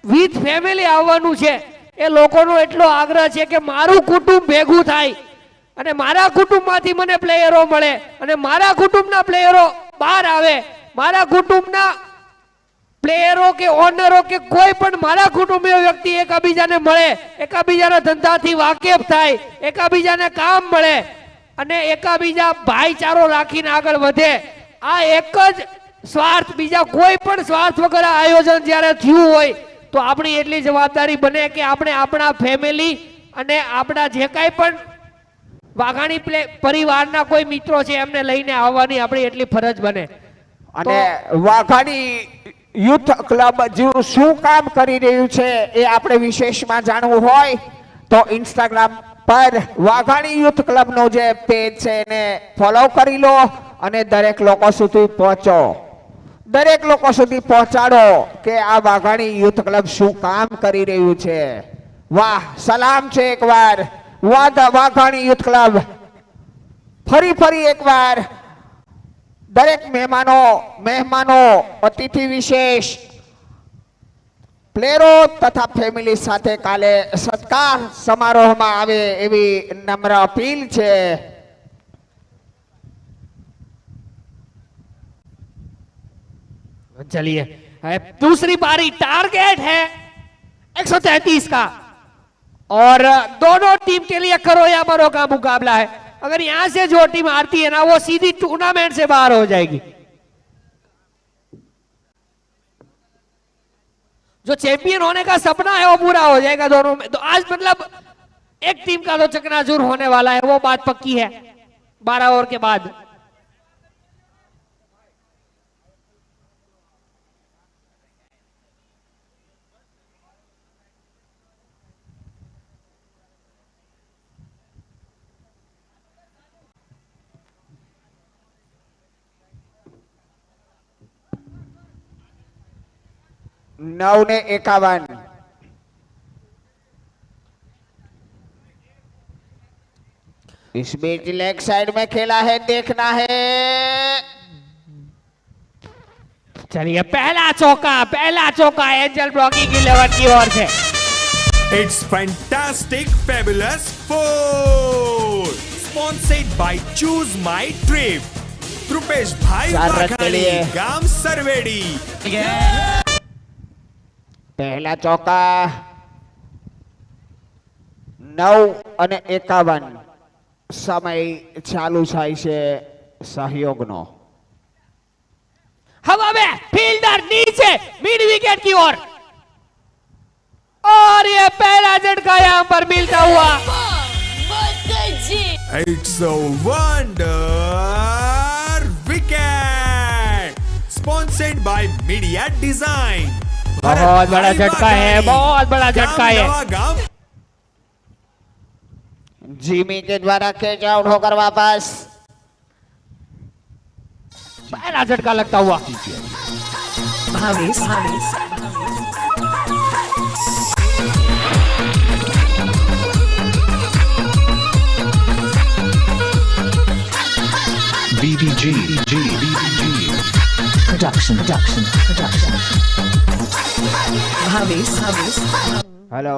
વિથ ફેમિલી આવવાનું છે. એ લોકોનો એટલો આગ્રહ છે કે મારું કુટુંબ ભેગું થાય અને મારા કુટુંબમાંથી મને પ્લેયરો મળે અને મારા કુટુંબના પ્લેયરો બહાર આવે, મારા કુટુંબના પ્લેયરો કે ઓનરો કે કોઈ પણ મારા કુટુંબીય વ્યક્તિ એકબીજાને મળે, એકબીજાના ધંધાથી વાકેફ થાય, એકબીજાને કામ મળે અને એકબીજા ભાઈચારો રાખીને આગળ વધે. આ એક જ સ્વાર્થ, બીજા કોઈ પણ સ્વાર્થ વગર આયોજન જ્યારે થયું હોય તો આપણી એટલી જવાબદારી બને કે આપણે આપણા ફેમિલી અને આપણા જે કાંઈ પણ વાઘાણી પરિવારના કોઈ મિત્રો છે એમને લઈને આવવાની આપણી એટલી ફરજ બને. અને વાઘાણી યુથ ક્લબ શું કામ કરી રહ્યું છે એ આપણે વિશેષમાં જાણવું હોય તો ઇન્સ્ટાગ્રામ પર વાઘાણી યુથ ક્લબનો જે પેજ છે એને ફોલો કરી લો અને દરેક લોકો સુધી પહોંચો, દરેક લોકો સુધી પહોંચાડો કે આ વાઘાણી યુથ ક્લબ શું કામ કરી રહ્યું છે. વાહ, સલામ છે એકવાર વાઘાણી યુથ ક્લબ. ફરી એકવાર દરેક મહેમાનો અતિથિ વિશેષ પ્લેયરો તથા ફેમિલી સાથે કાલે સત્કાર સમારોહમાં આવે એવી નમ્ર અપીલ છે. चलिए दूसरी पारी टारगेट है 133 का और दोनों टीम के लिए करो या मरो का मुकाबला है. अगर यहां से जो टीम हारती है ना वो सीधी टूर्नामेंट से बाहर हो जाएगी। जो चैंपियन होने का सपना है वो पूरा हो जाएगा दोनों में। तो आज मतलब एक टीम का तो चकनाचूर होने वाला है, वो बात पक्की है 12 ओवर के बाद। नौ ने 51। इस बीच लेग साइड में खेला है, देखना है। चलिए पहला चौका एंजल ब्लॉकिंग 11 की ओर से। It's fantastic, fabulous four. Sponsored by Choose My Trip. Rupesh भाई 4 रन के वाघाणी, लिए। गाम सरवेड़ी। पहला चौका 9 અને 51 સમય ચાલુ થાય છે સહયોગનો। हवा में फील्डर नीचे मिड विकेट की ओर, और ये पहला झटका यहां पर मिलता हुआ। It's a wonder wicket. Sponsored by Media Design. बहुत बड़ा झटका है, बहुत बड़ा झटका है। गाम જીમી के द्वारा कैच आउट होकर वापस। पहला झटका लगता हुआ। BBG. Production. Bhavis. हेलो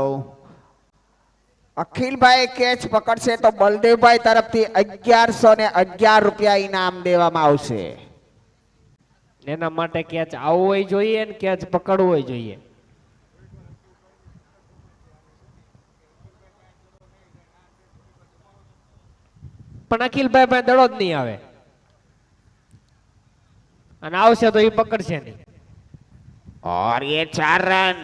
અખિલ ભાઈ કેચ પકડશે તો બલદેવભાઈ તરફથી 1111 રૂપિયા ઇનામ દેવામાં આવશે। એના માટે કેચ આવવો જોઈએ ને કેચ પકડવો જોઈએ। પણ અખિલભાઈ પાસે દડો જ નહીં આવે, અને આવશે તો એ પકડશે નહીં। और ये 4 run.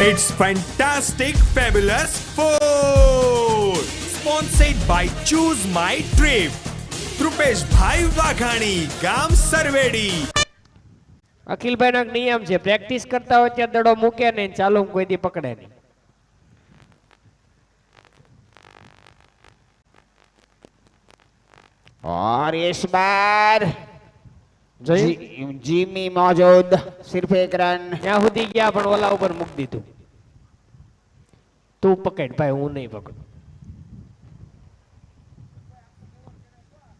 It's fantastic, fabulous four. Sponsored by Choose My Trip. Rupesh भाई वाघाणी, गाम सरवेड़ी। અખિલભાઈ નો એક નિયમ છે, પ્રેક્ટિસ કરતા હોય ત્યાં દડો મૂકે નહીં, ચાલુ કોઈ દી પકડે નહીં। और इस बार જોયું जिमी मौजूद, सिर्फ 1 रन। ત્યાં સુધી ગયા પણ ઓલા ઉપર મૂકી દીધું। તું પકડ ભાઈ, હું નહીં પકડું।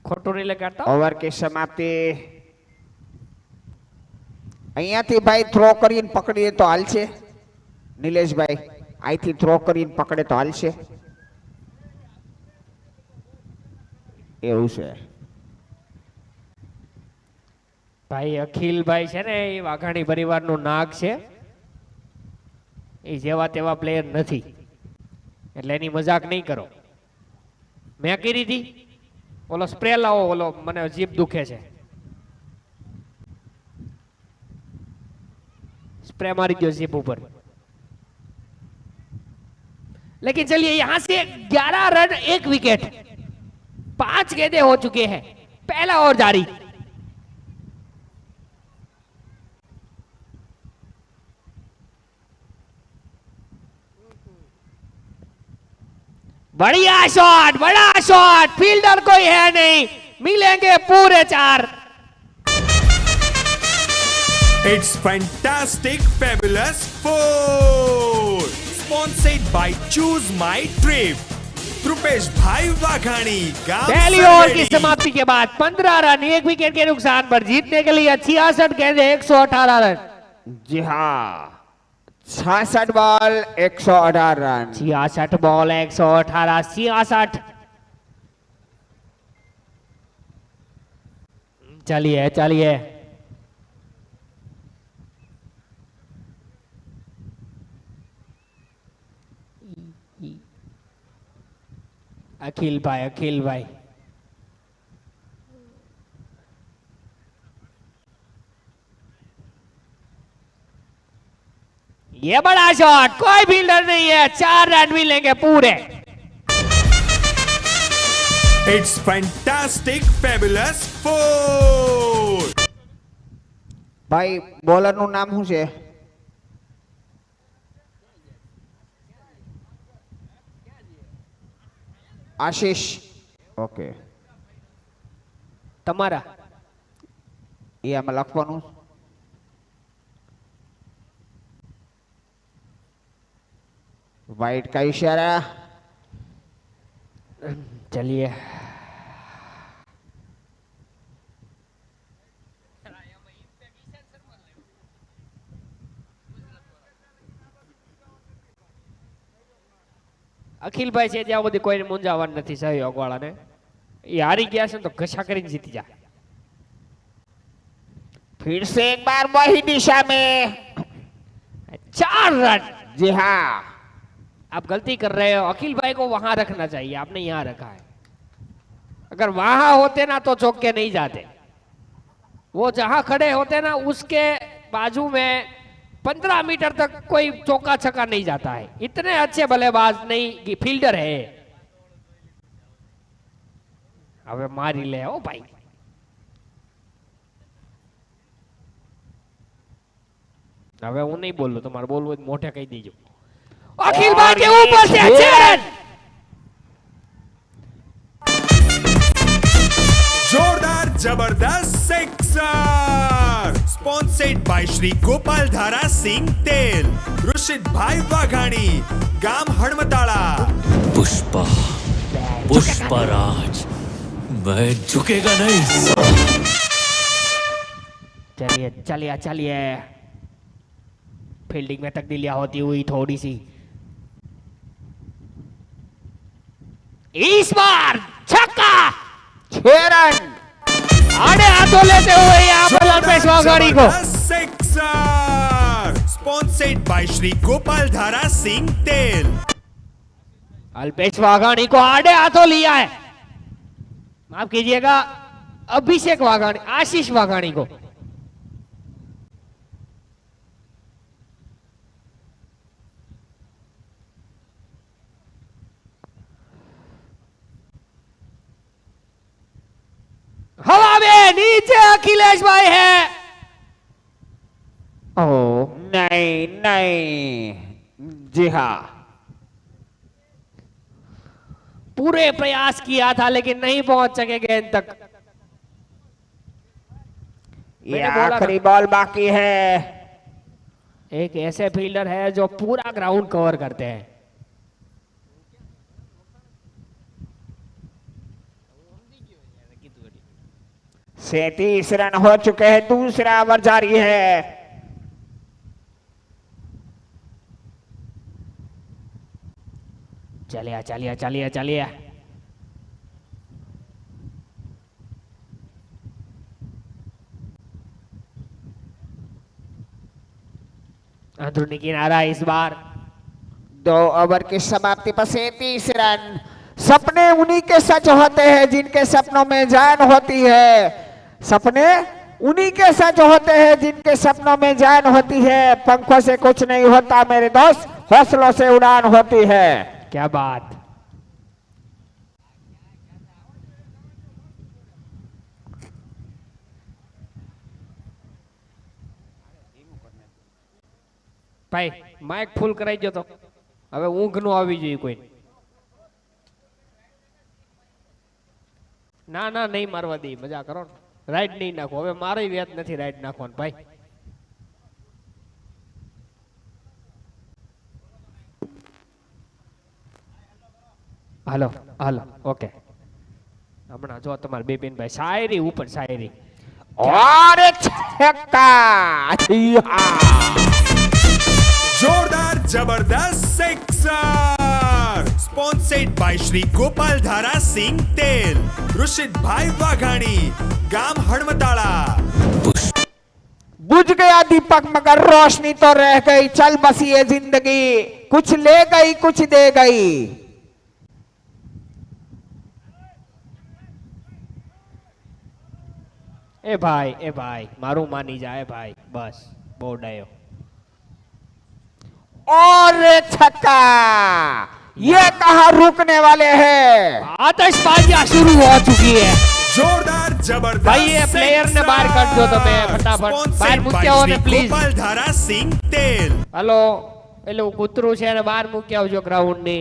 ખોટું નહીં લગાડતા। ओवर की समाप्ति। અહીંયાથી ભાઈ થ્રો કરીને પકડીએ તો હાલશે નિલેશભાઈ? અહીંથી થ્રો કરીને પકડે તો હાલશે? એવું છે ભાઈ અખિલભાઈ છે ને એ વાઘાણી પરિવારનું નાગ છે, એ જેવા તેવા પ્લેયર નથી, એટલે એની મજાક નહીં કરો। મેં કરી હતી, ઓલો સ્પ્રે લાવો, ઓલો મને જીભ દુખે છે, स्प्रे मारी दियो जीप ऊपर। लेकिन चलिए यहां से 11 रन 1 विकेट, 5 गेंदें हो चुके हैं, पहला ओवर जारी। बढ़िया शॉट, बड़ा शॉट, फील्डर कोई है नहीं, मिलेंगे पूरे 4। It's fantastic, fabulous four. Sponsored by Choose My Trip. Rupesh भाई वाघाणी, गाम पहली ओवर की सरवेड़ी। समाप्ति के बाद 15 रन 1 विकेट के नुकसान पर जीतने के लिए 66 गेंदें 118 रन। जी हाँ, 66 बॉल 118 रन। 66 बॉल 118, 66। चलिए चलिए, अखिल भाई ये बड़ा शॉट, कोई फील्डर नहीं है, 4 रन मिलेंगे पूरे। It's fantastic, fabulous 4. ભાઈ બોલર નું નામ શું છે? આશીષ. ઓકે, તમારા એ આમાં લખવાનું. वाइट का इशारा. चलिए અખિલભાઈ છે જ્યાં સુધી કોઈને મૂંઝાવાનું નથી સહયોગ વાળાને. એ હારી ગયા છે ને તો ઘસા કરીને જીતી જાય. फिर से एक बार वही दिशा में. 4 रन. जी हाँ, आप गलती कर रहे हो, अखिल भाई को वहां रखना चाहिए, आपने यहाँ रखा है. अगर वहां होते ना तो चौके नहीं जाते. वो जहां खड़े होते ना उसके बाजू में 15 मीटर तक कोई चौका छक्का नहीं जाता है. इतने अच्छे बल्लेबाज नहीं, फील्डर है. હવે મારી લે ઓ ભાઈ. હવે હું નહીં બોલું, તમારે બોલવું હોય તો મોઢે કહી દેજો. अखिल भाई के ऊपर से 6 रन. जोरदार जबरदस्त sixer. Sponsored by Shri Gopal Dhara Singh तेल, ऋषित भाई वाघाणी, गाम हड़मताड़ा. पुष्पा पुष्पराज, वह झुकेगा नहीं. चलिए चलिए चलिए, फील्डिंग में तब्दीलियां होती हुई थोड़ी सी. इस बार छक्का. 6 रन. आड़े हाथों लेते हुए यहाँ पर अल्पेश वाघाणी को. Sixer. Sponsored by Shri Gopal Dhara Singh तेल. अल्पेश वाघाणी को आड़े हाथों लिया है. माफ कीजिएगा, अभिषेक वाघाणी, आशीष वाघाणी को. हवा में नीचे अखिलेश भाई है. ओ नहीं नहीं, जी हाँ, पूरे प्रयास किया था लेकिन नहीं पहुंच सके गेंद तक. ये मैंने बोला आखिरी बॉल बाकी है. एक ऐसे फील्डर है जो पूरा ग्राउंड कवर करते हैं. 37 रन हो चुके हैं, दूसरा ओवर जारी है. चलिए चलिए चलिए चलिए. अंदरूनी किनारा इस बार. 2 ओवर की समाप्ति पर 37 रन. सपने उन्हीं के सच होते हैं जिनके सपनों में जान होती है. सपने उन्हीं के सच होते हैं जिनके सपनों में जान होती है. पंखों से कुछ नहीं होता मेरे दोस्त, हौसलों से उड़ान होती है. क्या बात. ભાઈ માઇક ફૂલ કરાઈ દો તો હવે ઊંઘ નો આવી જોઈએ કોઈ. ના ના નહીં મારવા દે, મજા કરો ને. રાઈડ નહીં નાખો, હવે મારો વ્યાજ નથી રાઈડ નાખવાનું ભાઈ. હાલો હાલો ઓકે. હમણાં જો તમારે બિપિનભાઈ શાયરી ઉપર શાયરી. और एक छक्का. जी हाँ, जोरदार जबरदस्त sixer. Sponsored by Shri Gopal Dhara Singh तेल, ऋषित भाई वाघाणी, गाम हड़मताड़ा. बुझ गया दीपक मगर रोशनी तो रह गई. चल बसी ये जिंदगी, कुछ ले गई कुछ दे गई. ए भाई मारू मानी जाए भाई, बस बोर्ड आयो। और छक्का, ये कहाँ रुकने वाले हैं। आतिशबाजियां शुरू हो चुकी है जोरदार जबरदस्त भाई, ये प्लेयर ने बाहर कर दो तो मैं फटाफट बाहर મૂક્યા હો ને પ્લીઝ। ગોપાલધારા સિંગ તેલ। હલો, પેલું કૂતરું છે ને બહાર મૂકી આવજો ગ્રાઉન્ડ ની।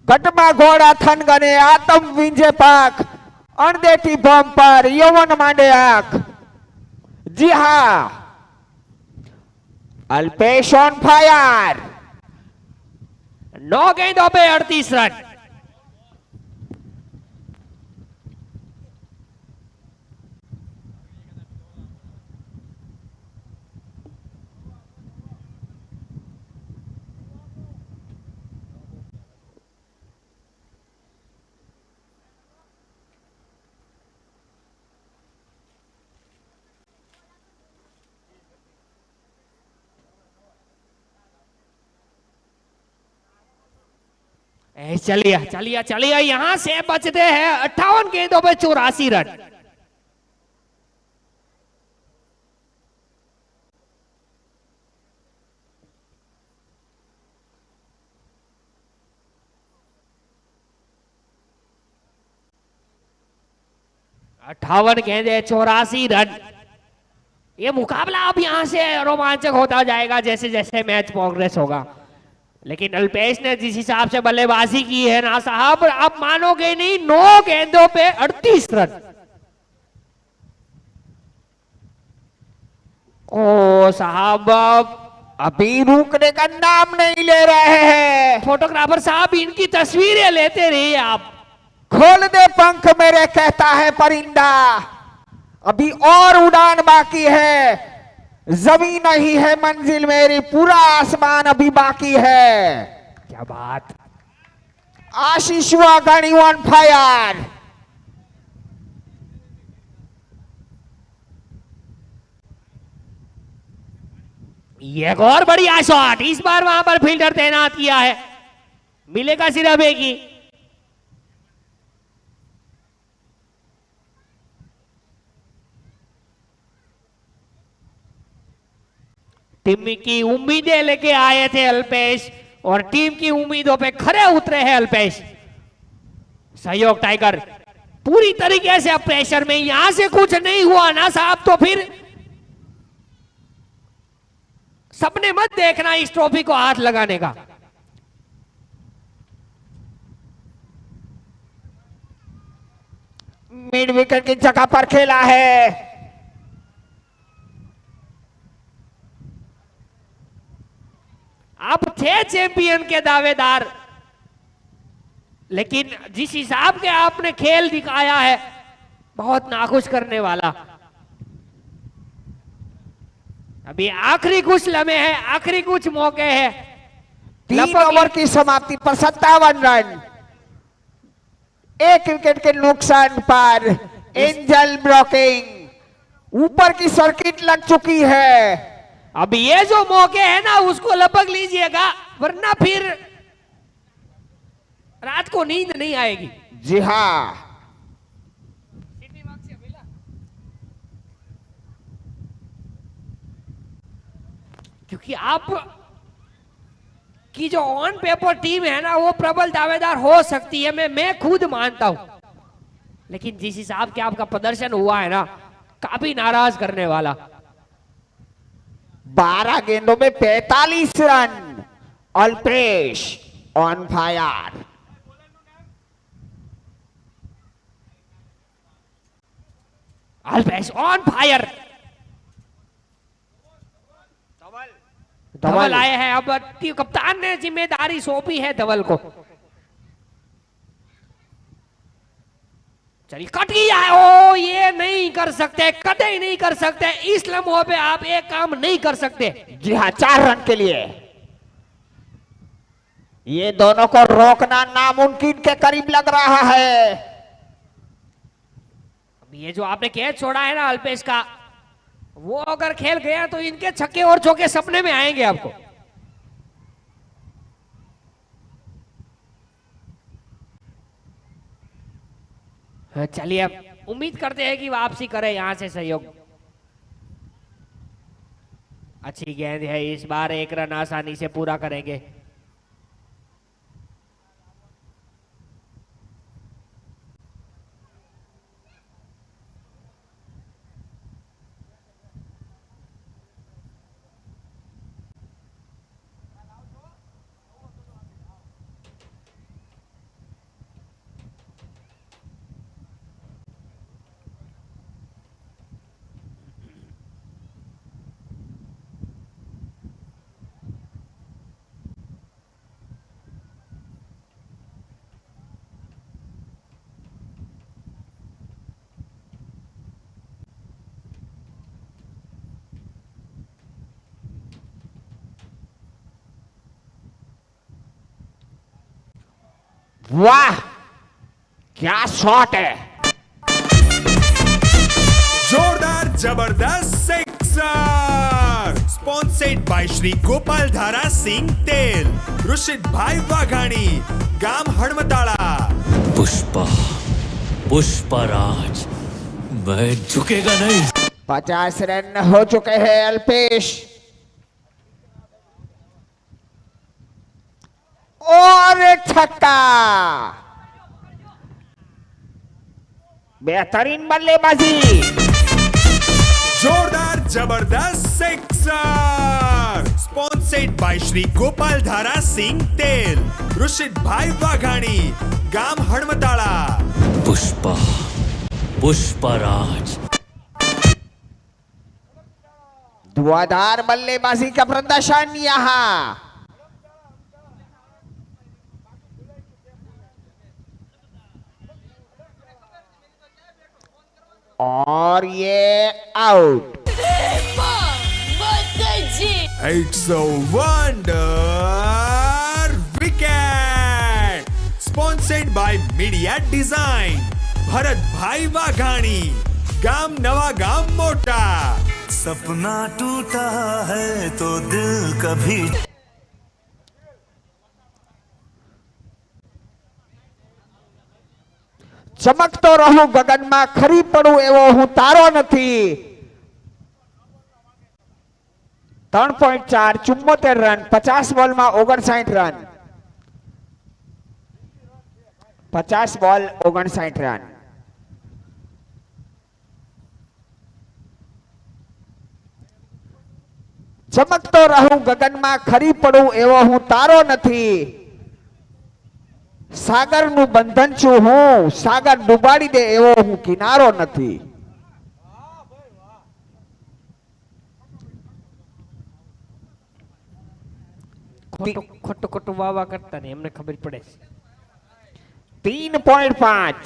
ગટમાં ઘોડા થનગને આતમ વિંજે પાક, અણદેઠી બોમ્બ પર યવન માંડે આંખ। જી હા, અલ્પેશ ઓન ફાયર। 9 गेंदों पे 38 रन। चलिए यहां से बचते हैं 58 गेंदों पे 84 रन। अट्ठावन गेंदे 84 रन। ये मुकाबला अब यहां से रोमांचक होता जाएगा जैसे जैसे मैच प्रोग्रेस होगा। लेकिन अल्पेश ने जिस हिसाब से बल्लेबाजी की है ना साहब, आप मानोगे नहीं, 9 गेंदों पे 38 रन। ओ साहब, अभी रुकने का नाम नहीं ले रहे हैं। फोटोग्राफर साहब इनकी तस्वीरें लेते रहिए आप। खोल दे पंख मेरे, कहता है परिंदा, अभी और उड़ान बाकी है। जमीन नहीं है मंजिल मेरी, पूरा आसमान अभी बाकी है। क्या बात। आशीष वाघाणी ऑन फायर। ये एक और बढ़िया शॉट, इस बार वहां पर फील्डर तैनात किया है, मिलेगा सिर्फ एक ही। टीम की उम्मीदें लेके आए थे अल्पेश और टीम की उम्मीदों पे खरे उतरे हैं अल्पेश। सहयोग टाइगर पूरी तरीके से अब प्रेशर में, यहां से कुछ नहीं हुआ ना साहब तो फिर सपने मत देखना इस ट्रॉफी को हाथ लगाने का। मिड विकेट की जगह पर खेला है। आप थे चैंपियन के दावेदार, लेकिन जिस हिसाब के आपने खेल दिखाया है बहुत नाखुश करने वाला। अभी आखिरी कुछ लम्हे हैं, आखिरी कुछ मौके हैं। 3 ओवर की समाप्ति पर 57 रन, 1 विकेट के नुकसान पर एंजल ब्लॉकिंग, ऊपर की सर्किट लग चुकी है। अब ये जो मौके हैं ना उसको लपक लीजिएगा, वरना फिर रात को नींद नहीं आएगी। जी हाँ, क्योंकि आप की जो ऑन पेपर टीम है ना वो प्रबल दावेदार हो सकती है, मैं खुद मानता हूं, लेकिन जिस हिसाब के आपका प्रदर्शन हुआ है ना काफी नाराज करने वाला। 12 गेंदों में 45 run, Alpesh on fire. Alpesh on fire. Dhaval आए हैं, अब कप्तान ने जिम्मेदारी सौंपी है धवल को। चलिए कट गया है। ओ ये नहीं कर सकते, कतई नहीं कर सकते, इस लम्हों पे आप एक काम नहीं कर सकते। जी हाँ, 4 रन के लिए ये दोनों को रोकना नामुमकिन के करीब लग रहा है। अब ये जो आपने कैच छोड़ा है ना अल्पेश का, वो अगर खेल गया तो इनके छक्के और चौके सपने में आएंगे आपको। चलिए अब उम्मीद करते हैं कि वापसी करे यहां से सहयोग। अच्छी गेंद है, इस बार एक रन आसानी से पूरा करेंगे। वाह, क्या शॉट है। जोरदार जबरदस्त sixer. Sponsored by Shri Gopal Dhara Singh तेल, ऋषित भाई वाघाणी, गाम हड़मताड़ा। पुष्पा, पुष्पराज, मैं झुकेगा नहीं। 50 रन हो चुके हैं अल्पेश। और छक्का। बेहतरीन बल्लेबाजी। जोरदार जबरदस्त sixer. Sponsored by Shri Gopal Dhara Singh तेल, ऋषित भाई वाघाणी, गाम हड़मताड़ा। पुष्पा, पुष्पराज, धुआंधार बल्लेबाजी का प्रदर्शन यहां। और ये out. It's a wonder wicket. Sponsored by Media Design, Bharat भाई वाघाणी, गाम नवा गाम मोटा। सपना टूटा है तो दिल कभी ચમકતો રહું ગગનમાં, ખરી પડું એવો હું તારો નથી। 3.4 74 રન, 50 બોલમાં 59 રન। 50 બોલ 59 રન। ચમકતો રહું ગગનમાં, ખરી પડું એવો હું તારો નથી। સાગરનું બંધન છું હું, સાગર ડૂબાડી દે એવો હું કિનારો નથી। ખોટું ખોટું ખોટું વાવા કરતા નહીં, એમને ખબર પડે છે। 3.5।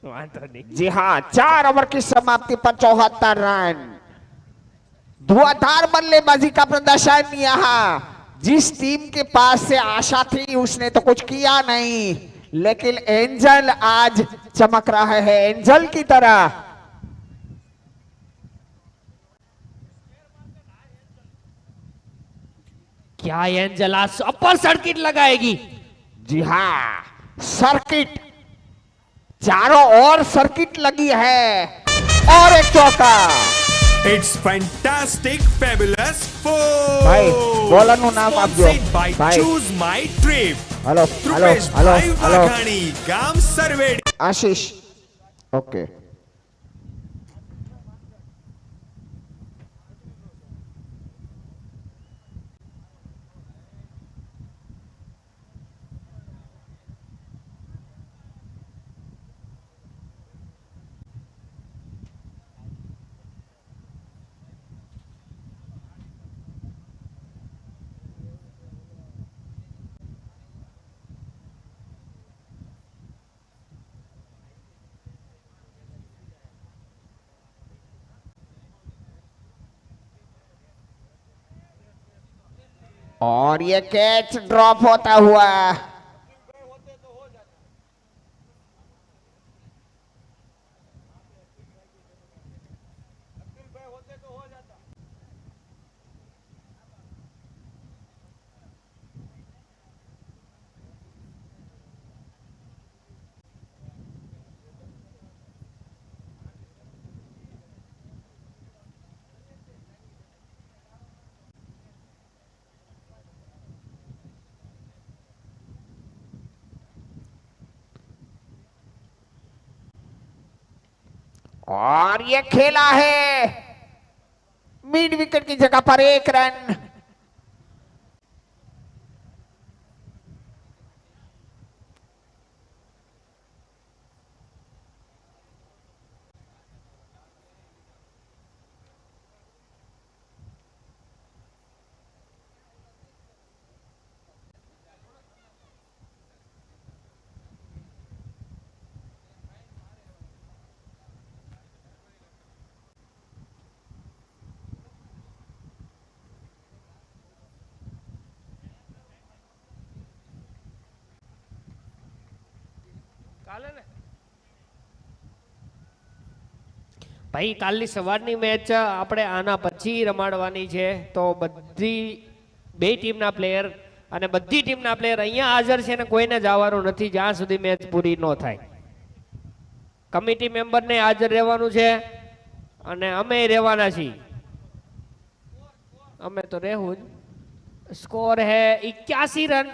વાંધો નહીં। जी हाँ, 4 ओवर की समाप्ति पर 74 रन। धुआंधार बल्लेबाजी का प्रदर्शन यहाँ। जिस टीम के पास से आशा थी उसने तो कुछ किया नहीं, लेकिन एंजल आज चमक रहा है एंजल की तरह। क्या एंजल आज अपर सर्किट लगाएगी? जी हाँ, सर्किट चारों ओर सर्किट लगी है। और एक चौका। It's fantastic, fabulous four. भाई, बॉलर નું નામ આપજો। Sponsored by ભાઈ। Choose My Trip. Hello hello Dhrupesh hello ભાઈ हेलो વાઘાણી, ગામ સરવેડી। आशीष। ओके। और ये कैच ड्रॉप होता हुआ। और ये खेला है मिड विकेट की जगह पर 1 रन। ભાઈ કાલની સવારની મેચ આપણે આના પછી રમાડવાની છે, તો બધી બે ટીમના પ્લેયર અને બધી ટીમના પ્લેયર અહીંયા હાજર છે ને કોઈને જવાનું નથી જ્યાં સુધી મેચ પૂરી ન થાય. કમિટી મેમ્બરને હાજર રહેવાનું છે અને અમે રહેવાના છીએ. અમે તો રહેવું જ. સ્કોર હે 81 રન.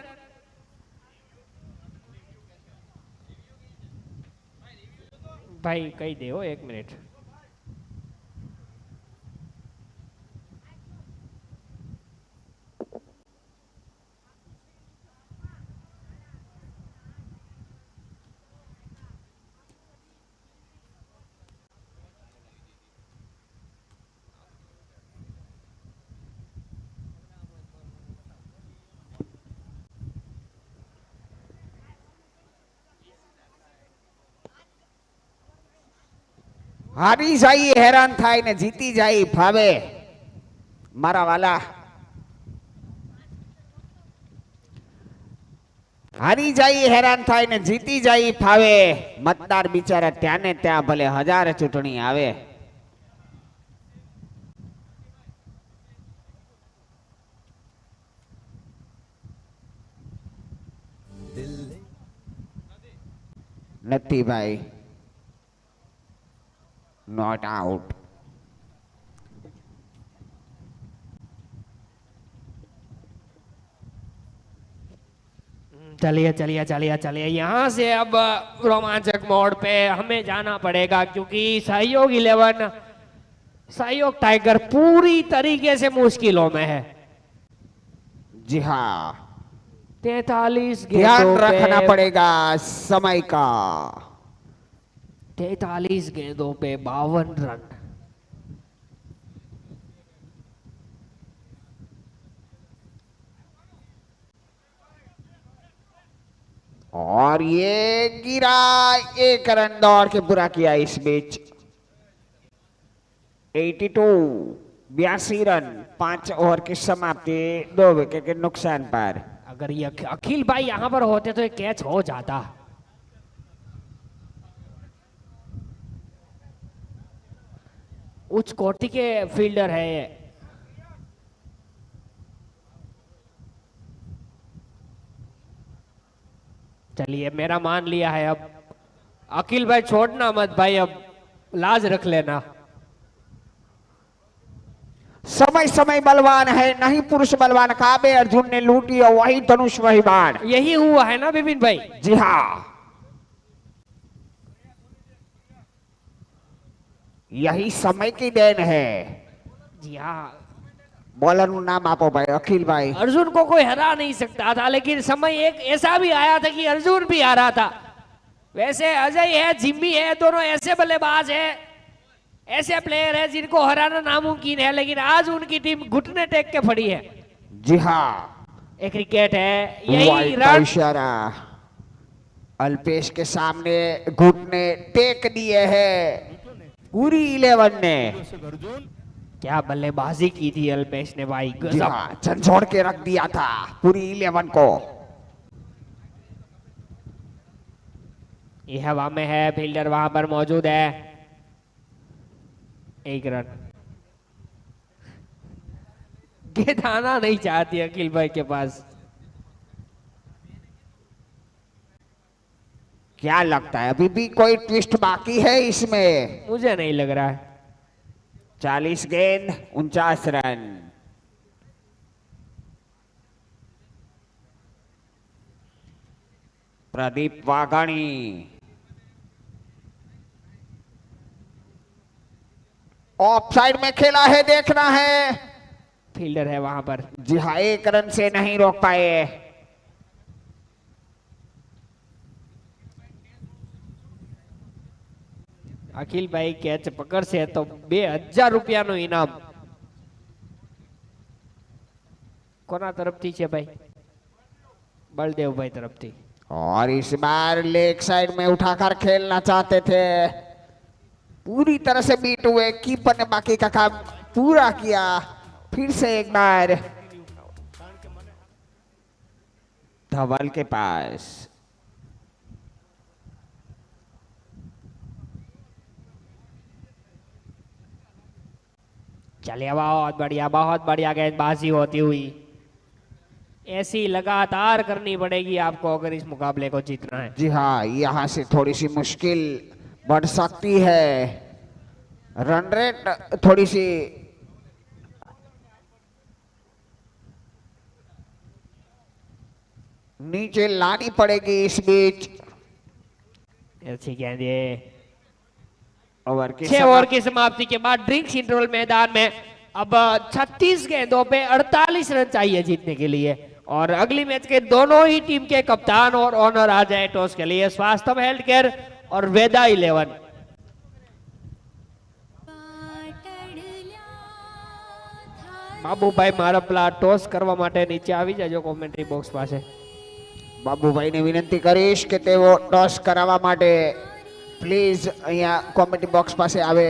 ભાઈ કહી દે 1 મિનિટ. હારી જાય હેરાન થાય ને જીતી જાય ભાવે મારા વાલા. હારી જાય હેરાન થાય ને જીતી જાય ભાવે. મતદાર બિચારા ત્યાં ને ત્યાં ભલે 1000 ચૂંટણી આવે. નથી ભાઈ. Not out. चलिए चलिए चलिए चलिए, यहाँ से अब रोमांचक मोड पे हमें जाना पड़ेगा क्योंकि सहयोग 11 सहयोग टाइगर पूरी तरीके से मुश्किलों में है. जी हाँ, 43 ध्यान गेंदों रखना पे पड़ेगा समय का. 43 गेंदों पे 52 रन. और ये गिरा. 1 रन दौड़ के पूरा किया इस बीच. 82 रन 5 ओवर की समाप्ति 2 विकेट के नुकसान पर. अगर ये अखिल भाई यहाँ पर होते तो ये कैच हो जाता. उच्च कोटि के फील्डर है ये. चलिए मेरा मान लिया है. अब अखिल भाई छोड़ना मत भाई, अब लाज रख लेना. समय समय बलवान है, नहीं पुरुष बलवान. काबे अर्जुन ने लूटी और वही धनुष वही बाण. यही हुआ है ना विपिन भाई. जी हाँ, यही समय की देन है. जी हाँ, बॉलर નું નામ આપો ભાઈ. અખિલ ભાઈ. अर्जुन को कोई हरा नहीं सकता था, लेकिन समय एक ऐसा भी आया था कि अर्जुन भी हारा था. वैसे अजय है, जिम्मी है, दोनों ऐसे बल्लेबाज है, ऐसे प्लेयर है जिनको हराना नामुमकिन है, लेकिन आज उनकी टीम घुटने टेक के खड़ी है. जी हाँ, एक विकेट है, यही वाइड का रन. इशारा. अल्पेश के सामने घुटने टेक दिए हैं पूरी 11 ने. क्या बल्लेबाजी की थी अल्पेश ने भाई, जी गजब. हाँ, झंझोड़ के रख दिया था पूरी 11 को. ये हवा में है, फील्डर वहां पर मौजूद है. 1 रन. गेंद आना नहीं चाहती अखिल भाई के पास. क्या लगता है अभी भी कोई ट्विस्ट बाकी है इसमें? मुझे नहीं लग रहा है. 40 गेंद 49 run. Pradeep Waghani. Of side में खेला है, देखना है। फील्डर है वहां पर। जी हाँ, एक रन से नहीं रोक पाए। अखिल भाई कैच पकड़શે તો 2000 રૂપિયાનું ઇનામ કોના તરફથી છે ભાઈ? બળદેવ ભાઈ તરફથી। और इस बार लेग साइड में उठाकर खेलना चाहते थे, पूरी तरह से बीट हुए। कीपर ने बाकी का काम पूरा किया। फिर से एक बार धवल के पास। चलिए बहुत बढ़िया गेंदबाजी होती हुई। ऐसी लगातार करनी पड़ेगी आपको अगर इस मुकाबले को जीतना है। जी हाँ, यहाँ से थोड़ी सी मुश्किल बढ़ सकती है। रन रेट थोड़ी सी नीचे लानी पड़ेगी इस बीच। अच्छी गेंद ये। ओवर की 6 ओवर की समाप्ति के बाद ड्रिंक्स इंटरवल मैदान में अब 36 गेंदों पे 48 रन चाहिए जीतने के लिए। और अगली मैच के दोनों ही टीम के कप्तान और ओनर आ जाए टॉस के लिए। स्वास्थ्य हेल्थ केयर और वेदा 11। બાબુભાઈ મારપલા ટોસ કરવા માટે નીચે આવી જાજો કોમેન્ટ્રી બોક્સ પાસે। બાબુભાઈને વિનંતી કરીશ કે તેઓ ટોસ કરાવવા માટે પ્લીઝ અહીંયા કોમેન્ટ્રી બોક્સ પાસે આવે।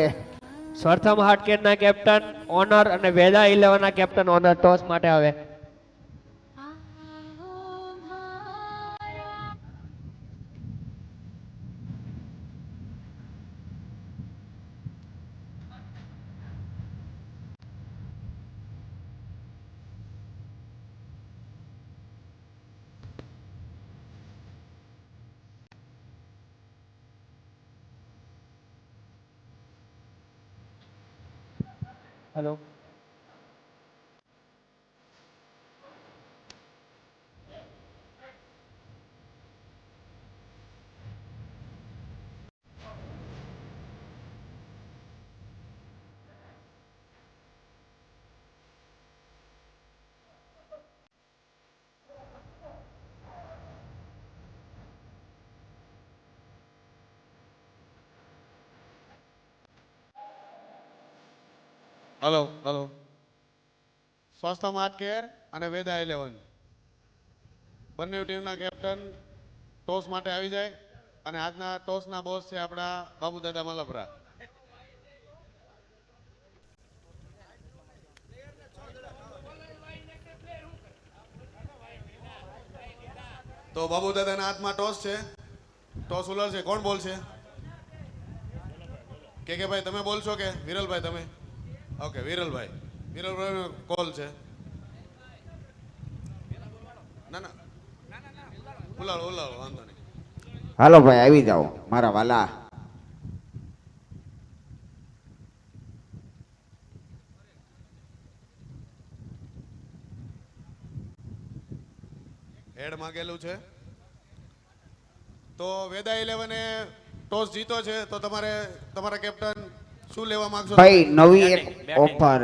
સ્વર્થમ હાર્ટકેરના કેપ્ટન ઓનર અને વેદા 11 ના કેપ્ટન ઓનર ટોસ માટે આવે। हेलो હલો હલો સ્વાસ્થ્ય માર્ટ કેર અને વેદા 11 બંને ટીમના કેપ્ટન ટોસ માટે આવી જાય અને આજના ટોસના બોસ છે આપણા બાબુદાદા મલપરા। તો બાબુદાદાના હાથમાં ટોસ છે, ટોસ ઉલળશે। કોણ બોલશે? કે ભાઈ તમે બોલશો કે વિરલભાઈ તમે? ઓકે વિરલભાઈ કોલ છે। ના ના ઉલાળો વાંધો નહીં। હાલો ભાઈ આવી જાઓ મારા વાલા। હેડ માંગેલું છે તો વેદા 11 એ ટોસ જીતો છે તો તમારે તમારા કેપ્ટન શું લેવા માંગશો? ભાઈ નવી એક offer.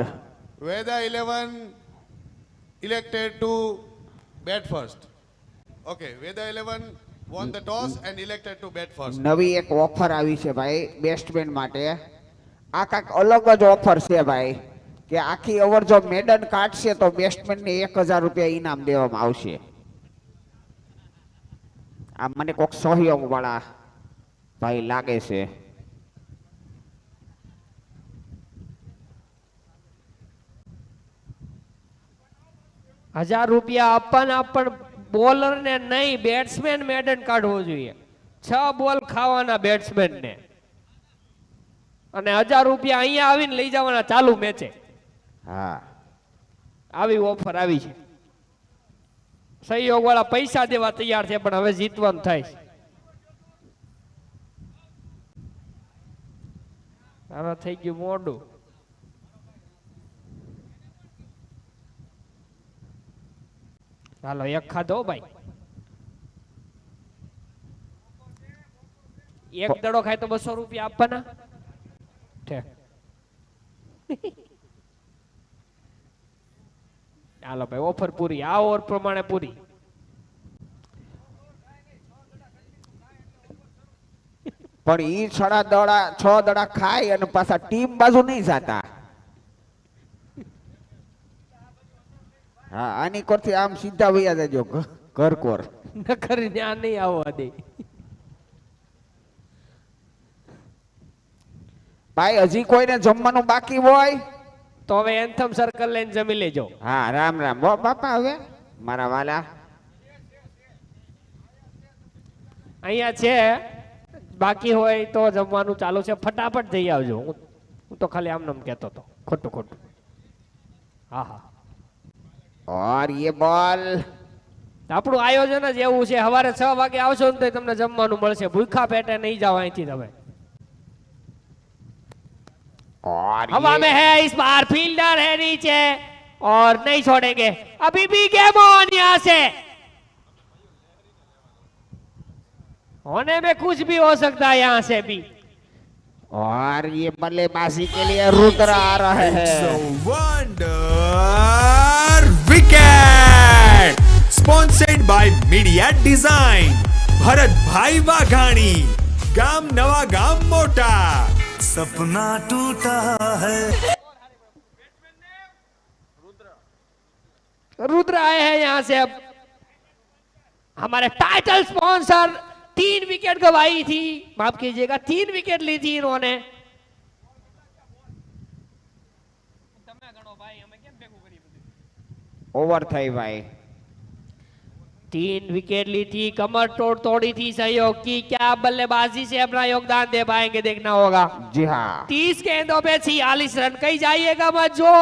Veda 11 elected to bat first. Okay, Veda 11 won the toss and elected to bat first. નવી એક ઓફર આવી છે ભાઈ બેટ્સમેન માટે। આ કાંઈક અલગ જ ઓફર છે ભાઈ કે આખી ઓવર જો મેડન કાઢશે તો બેટ્સમેનને 1000 રૂપિયા ઇનામ દેવામાં આવશે। આ મને કોક સહયોગ વાળા ભાઈ લાગે છે। 1000 રૂપિયા આપવાના પણ બોલર ને નહીં બેટ્સમેન મેડન કાઢવો જોઈએ। 6 બોલ ખાવાના બેટ્સમેન ને અને 1000 રૂપિયા અહીંયા આવીને લઈ જવાના ચાલુ મેચે। હા આવી ઓફર આવી છે। સહયોગ વાળા પૈસા દેવા તૈયાર છે પણ હવે જીતવાનું થાય છે। હવે થઈ ગયું મોડું। હાલો એક ખાધો ભાઈ। એક દડો ખાય તો 200 રૂપિયા આપવાના। ચાલો ભાઈ ઓફર પૂરી, આ ઓવર પ્રમાણે પૂરી. પણ ઈ 6 દડા ખાય અને પાછા ટીમ બાજુ નહીં જાતા. હા, આની કોરથી આમ સીધા વયા જજો ઘર કોર. નકર ત્યાં નહીં આવવા દે. ભાઈ હજી કોઈને જમવાનું બાકી હોય તો હવે એન્થમ સર્કલ લઈને જમી લેજો. હા, રામ રામ હો બાપા. હવે મારા વાલા અહીંયા છે, બાકી હોય તો જમવાનું ચાલુ છે, ફટાફટ જઈ આવજો. હું તો ખાલી આમ નામ કહેતો હતો, ખોટું ખોટું. હા હા, ઓર ये બોલ આપણું આયોજન જ એવું છે. સવારે 6 વાગે આવશો ને તો તમને જમવાનું મળશે. ભૂખા પેટે નહીં જાવ અહીંથી તમે. और हवा में है इस बार, फील्डर है नीचे और नहीं छोड़ेंगे. अभी भी गेम ऑन यहाँ से. होने में कुछ भी हो सकता है यहाँ से भी. और ये बल्लेबाजी के लिए रुद्र आ रहे It's a हैं. wonder wicket sponsored by Media Design. Bharatbhai Vaghani, ગામ નવા ગામ મોટા. सपना टूटा है रुद्र आए हैं यहाँ से. अब हमारे टाइटल स्पॉन्सर 3 विकेट गवाई थी, माफ कीजिएगा 3 विकेट ली थी इन्होंने. ओवर થઈ ભાઈ. 3 विकेट ली थी, कमर तोड़ी थी सहयोग की. क्या बल्लेबाजी से अपना योगदान दे पाएंगे, देखना होगा. જી હા, 30 गेंदों पे 46 रन. कहीं जाइएगा मत, जो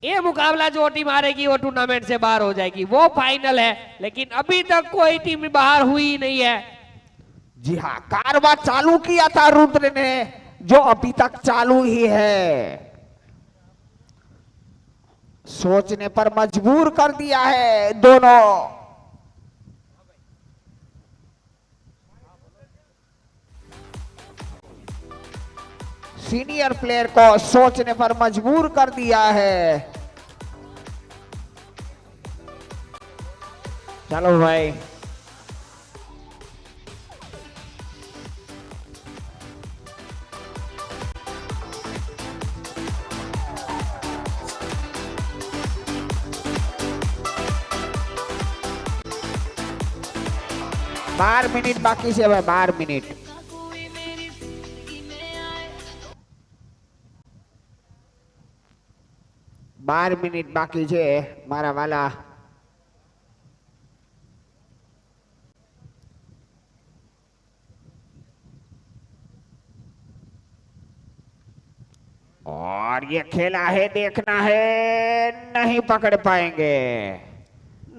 ये मुकाबला जो टीम हारेगी वो टूर्नामेंट से बाहर हो जाएगी. वो फाइनल है, लेकिन अभी तक कोई टीम बाहर हुई नहीं है. जी हाँ, कारवा चालू किया था रुद्र ने, जो अभी तक चालू ही है. सोचने पर मजबूर कर दिया है दोनों. सीनियर प्लेयर को सोचने पर मजबूर कर दिया है. चलो भाई, बार मिनट बाकी છે ભાઈ, 12 મિનિટ. બાર મિનિટ બાકી છે મારા વાલા. और ये खेला है, देखना है, नहीं पकड़ पाएंगे.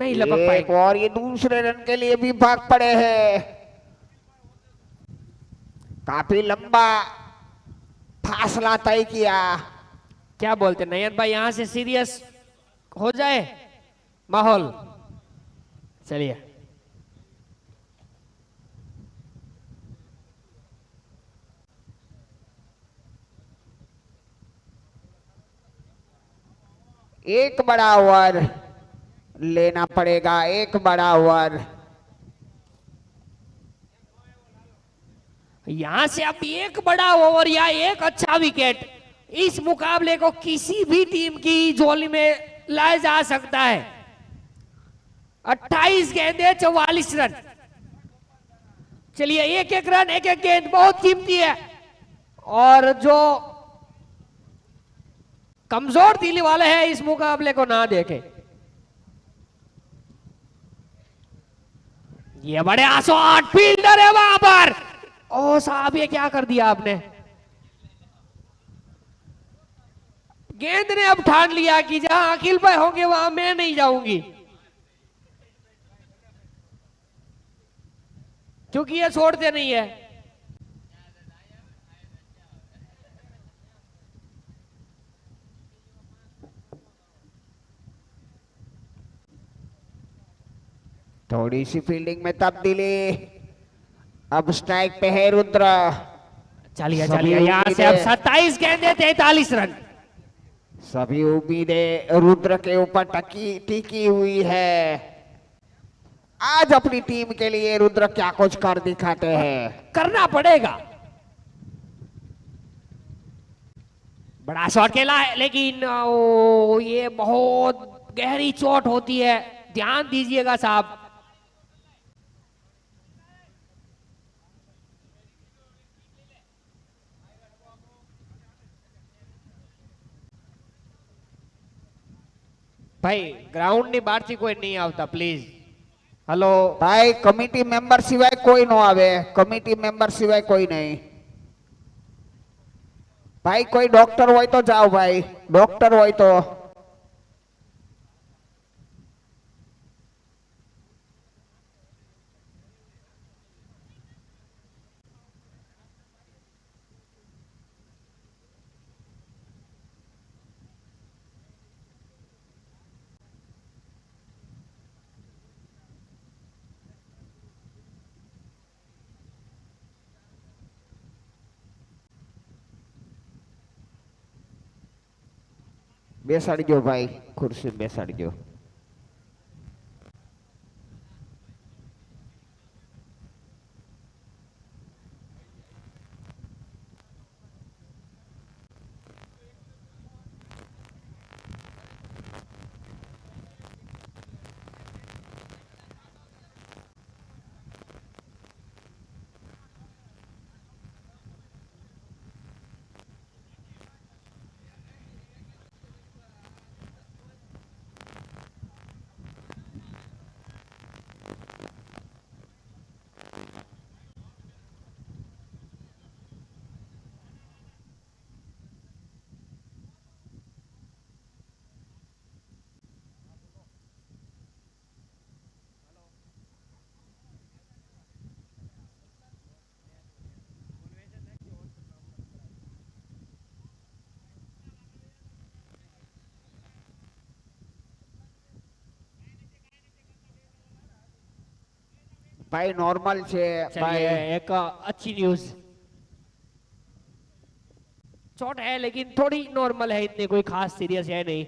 नहीं लपक एक पाएंगे. और ये दूसरे रन के लिए भी भाग पड़े हैं. काफी लंबा फासला तय किया. क्या बोलते नयन भाई, यहां से सीरियस हो जाए माहौल. चलिए, एक बड़ा ओवर लेना पड़ेगा, एक बड़ा ओवर. यहां से अब एक बड़ा ओवर या एक अच्छा विकेट इस मुकाबले को किसी भी टीम की झोली में लाया जा सकता है. 28 गेंदे 44 रन. चलिए, एक एक रन, एक एक गेंद बहुत कीमती है. और जो कमजोर दिल वाले हैं इस मुकाबले को ना देखें. ये बड़े आसोट फील्डर है वहां पर. ओ साहब, ये क्या कर दिया आपने. गेंद ने अब ठान लिया कि जहां अखिल भाई होंगे वहां मैं नहीं जाऊंगी, क्योंकि ये छोड़ते नहीं है. थोड़ी सी फील्डिंग में तब्दीली. अब स्ट्राइक पे है रुद्र. चलिए सभी चलिए, यहाँ से अब उम्मीदें- 27 गेंदे 43 रन। सभी उम्मीदें रुद्र के ऊपर टिकी हुई है। आज अपनी टीम के लिए रुद्र क्या कुछ कर दिखाते हैं। करना पड़ेगा। बड़ा शॉट खेला है, लेकिन ये बहुत गहरी चोट होती है, ध्यान दीजिएगा साहब। ભાઈ ગ્રાઉન્ડ ની બહાર થી કોઈ નહીં આવતા પ્લીઝ. હલો ભાઈ કમિટી મેમ્બર સિવાય કોઈ નો આવે, કમિટી મેમ્બર સિવાય કોઈ નહીં. ભાઈ કોઈ ડોક્ટર હોય તો જાઓ, ભાઈ ડોક્ટર હોય તો. બેસાડજો ભાઈ, ખુરશી બેસાડજો. ભાઈ નોર્મલ છે ભાઈ. चलिए एक अच्छी न्यूज, चोट है लेकिन थोड़ी नॉर्मल है, इतनी कोई खास सीरियस है नहीं।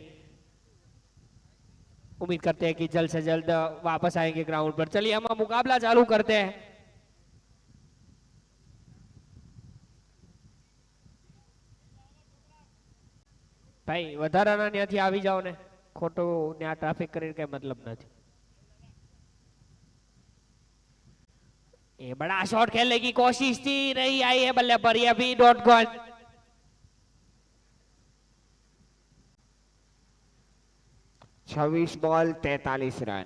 उम्मीद करते हैं कि जल्द से जल्द वापस आएंगे ग्राउंड पर। चलिए हम मुकाबला चालू करते हैं। ભાઈ વધારાના ત્યાંથી આવી જાઓ ને, ખોટું ત્યાં ટ્રાફિક કરીને કઈ મતલબ નથી। ये बड़ा शॉट खेलने की कोशिश थी, नहीं आई है बल्ले पर, ये भी डॉट गॉन। छब्बीस बॉल 43 रन।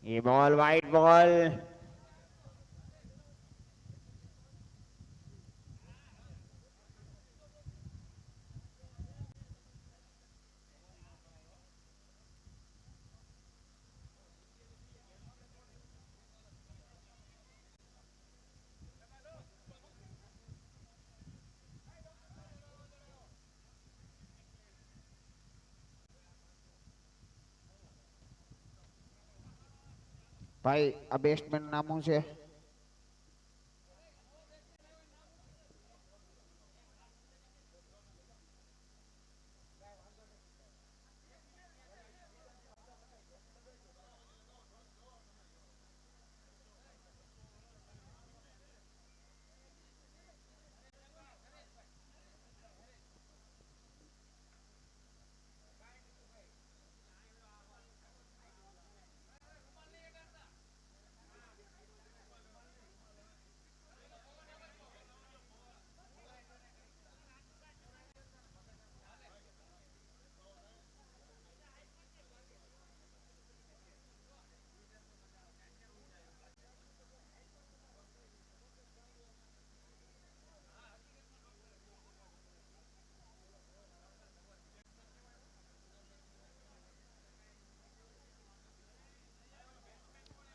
ये बॉल वाइड बॉल। भाई आ बेस्टमैन नामों से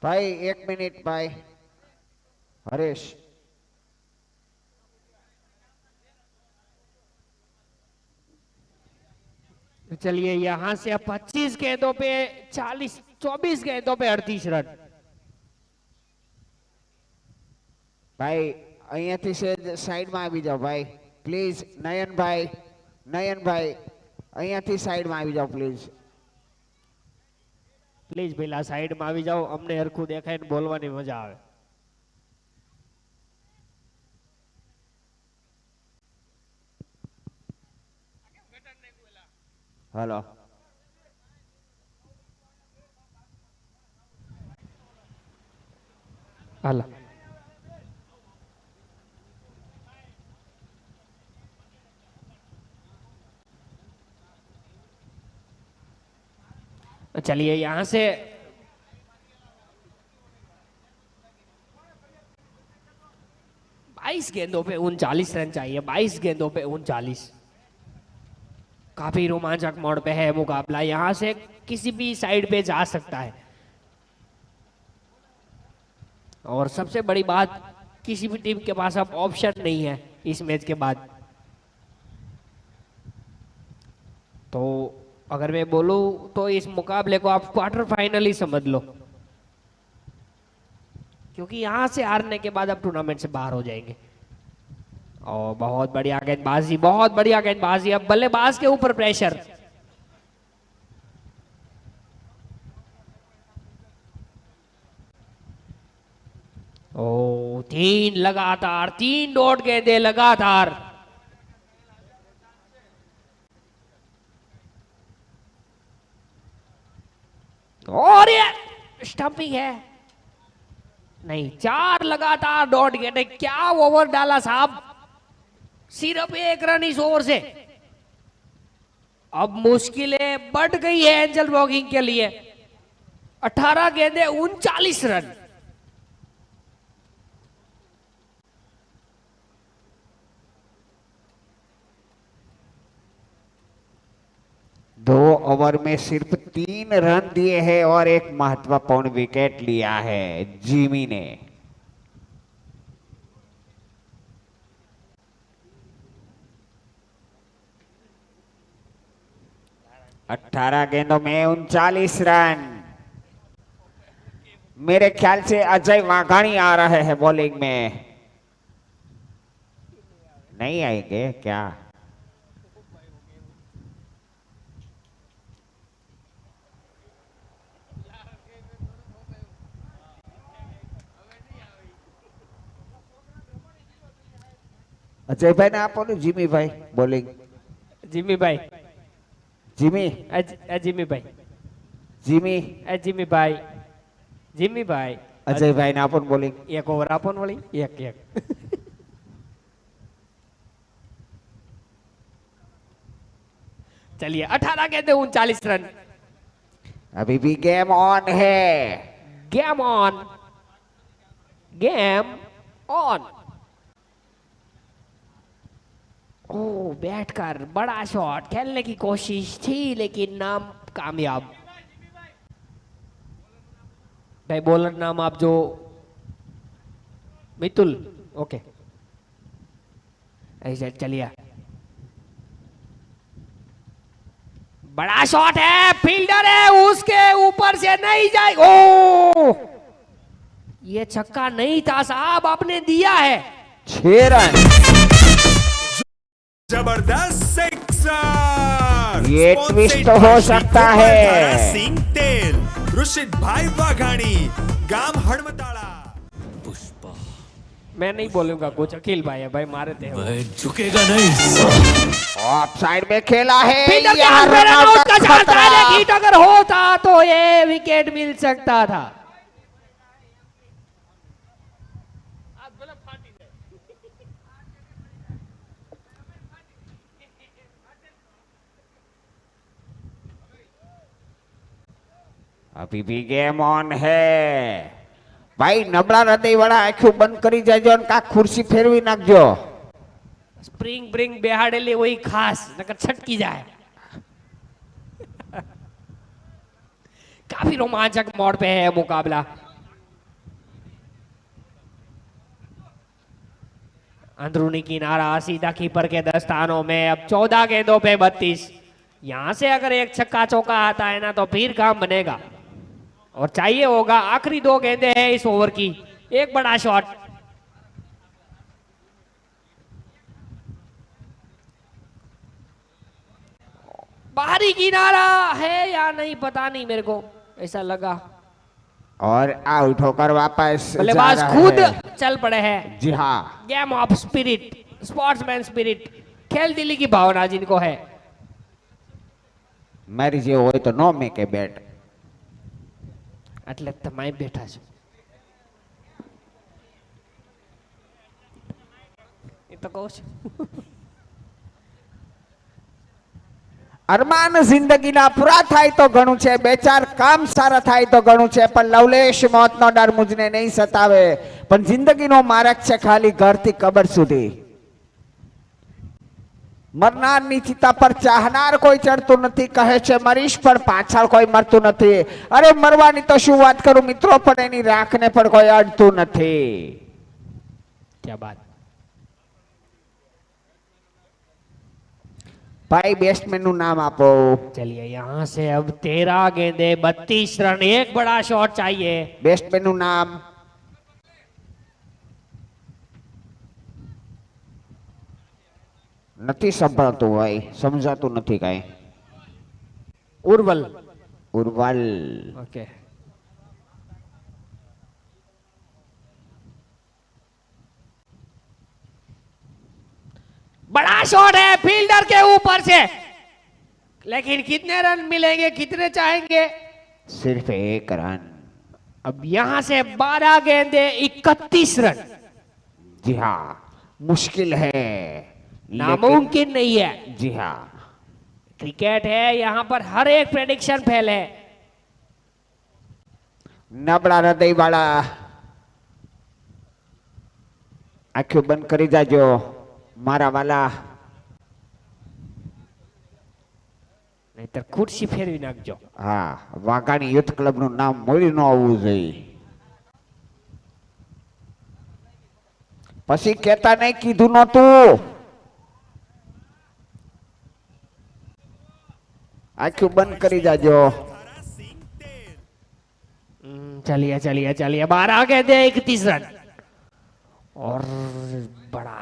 भाई 1 मिनट भाई हरीश। चलिए यहां से अब 25 गेंदों पे 24 गेंदों पे 38 रन। भाई અહીંયાથી સાઈડમાં આવી જાઓ ભાઈ પ્લીઝ। નયનભાઈ અહીંયાથી સાઈડમાં આવી જાઓ પ્લીઝ। પ્લીઝ પેલા સાઈડમાં આવી જાઓ, અમને હરખું દેખાય ને બોલવાની મજા આવે। હલો હાલો चलिए यहां से बाईस गेंदों पे 39 रन चाहिए। 22 गेंदों पे 39। काफी रोमांचक मोड़ पे है मुकाबला, यहां से किसी भी साइड पे जा सकता है। और सबसे बड़ी बात, किसी भी टीम के पास अब ऑप्शन नहीं है इस मैच के बाद। तो अगर मैं बोलूं तो इस मुकाबले को आप क्वार्टर फाइनल ही समझ लो, क्योंकि यहां से हारने के बाद आप टूर्नामेंट से बाहर हो जाएंगे। और बहुत बढ़िया गेंदबाजी, बहुत बढ़िया गेंदबाजी। अब बल्लेबाज के ऊपर प्रेशर। ओ 3 लगातार, 3 डॉट गेंदे लगातार। और ये स्टंपिंग है नहीं। 4 लगातार डॉट गेंदे। क्या ओवर डाला साहब, सिर्फ 1 रन इस ओवर से। अब मुश्किलें बढ़ गई है एंजल वॉकिंग के लिए। 18 गेंदे 39 रन। दो ओवर में सिर्फ 3 रन दिए हैं और एक महत्वपूर्ण विकेट लिया है जिमी ने। अठारह गेंदों में 39 रन। मेरे ख्याल से अजय वाघाणी आ रहे हैं बॉलिंग में। नहीं आएंगे क्या? अजय भाई ने आपो ने जिमी भाई बॉलिंग। जिमी भाई, जिमी जिमी भाई, जिमी जिमी भाई, जिमी भाई। अजय भाई ने आपो बॉलिंग। एक ओवर आपन वाली एक। चलिए 18 गेंदे 39 रन। अभी भी गेम ऑन है। Game on, game on. ओ बैठकर बड़ा शॉट खेलने की कोशिश थी लेकिन नाम कामयाब। भाई बॉलर नाम आप जो मितुल, ओके ऐसे चलिए। बड़ा शॉट है, फील्डर है, उसके ऊपर से नहीं जाए। ओ ये छक्का नहीं था साहब, आपने दिया है। 6 रन। जबरदस्त सिक्सर। ये ट्विस्ट हो सकता है। सिंह तेल, ऋषित भाई वाघाणी, गाम हड़मताड़ा। पुष्पा, मैं नहीं बोलूंगा कुछ, अखिल भाई है भाई, मारे थे। मैं झुकेगा नहीं। ऑफ साइड में खेला है। फील्डर के यहाँ हाथ में रन रन आउट आउट का का चांस था, खतरा। लेकिन अगर होता तो ये विकेट मिल सकता था। अभी भी गेम ऑन है। भाई नबळा हृदय वाला आंखों बंद करी जाजो और का कुर्सी फेरवी नाखजो। स्प्रिंग ब्रिंग बेहाडेली वही खास, नकर छटकी जाए। काफी रोमांचक मोड़ पे है मुकाबला। अंदरूनी किनारा सीधा कीपर के दस्तानों में। अब 14 गेंदों पे 32। यहां से अगर एक छक्का चौका आता है ना तो फिर काम बनेगा और चाहिए होगा। आखिरी 2 गेंदें हैं इस ओवर की। एक बड़ा शॉट, बाहरी किनारा है या नहीं पता नहीं, मेरे को ऐसा लगा। और आउट होकर वापस बल्लेबाज जा रहा खुद है। चल पड़े हैं। जी हाँ, game of spirit, sportsman spirit, खेल दिली की भावना जिनको है। મારી જે હોય તો નો મેકે બેટ. એટલે તમે બેઠા છો એ તો કહું છું. અરમાન જિંદગીના પૂરા થાય તો ઘણું છે, બે ચાર કામ સારા થાય તો ઘણું છે, પણ લવલેશ મોતનો ડર મુજને નહીં સતાવે, પણ જિંદગીનો માર્ગ છે ખાલી ઘરથી કબર સુધી. મરનારની ચિતા પર ચાહનાર કોઈ ચડતું નથી, કહે છે મરીશ પણ પાછળ કોઈ મરતું નથી. અરે મરવાની તો શું વાત કરું મિત્રો, પણ એની રાખને પણ કોઈ અડતું નથી. क्या बात. ભાઈ બેટ્સમેન નું નામ આપો. चलिए यहाँ से अब 13 गेंदे 32 रन, एक बड़ा शॉट चाहिए. બેટ્સમેન નું નામ નથી સંભળાતું ભાઈ, સમજાતું નથી કઈ. उर्वल. ઉર્વલ. ओके. बड़ा शॉट है फील्डर के ऊपर से, लेकिन कितने रन मिलेंगे, कितने चाहेंगे? सिर्फ एक रन. अब यहां से 12 गेंदे 31 रन. जी हाँ, मुश्किल है, नामुमकिन नहीं है. जी हाँ, क्रिकेट है, यहां पर हर एक प्रेडिक्शन फेल है. નબળા હૃદય વાળા આંખો બંધ કરી જાજો મારા વાલા. નહીતર ખુરશી ફેરવી નાખજો. હા, વાઘાણી યુથ ક્લબ નું નામ મળી ન આવવું જોઈએ. પછી કેતા નહીં કીધું નતું. આંખો બંધ કરી જાજો. चलिए चलिए चलिए, 12 गेंदे 31 रन और बड़ा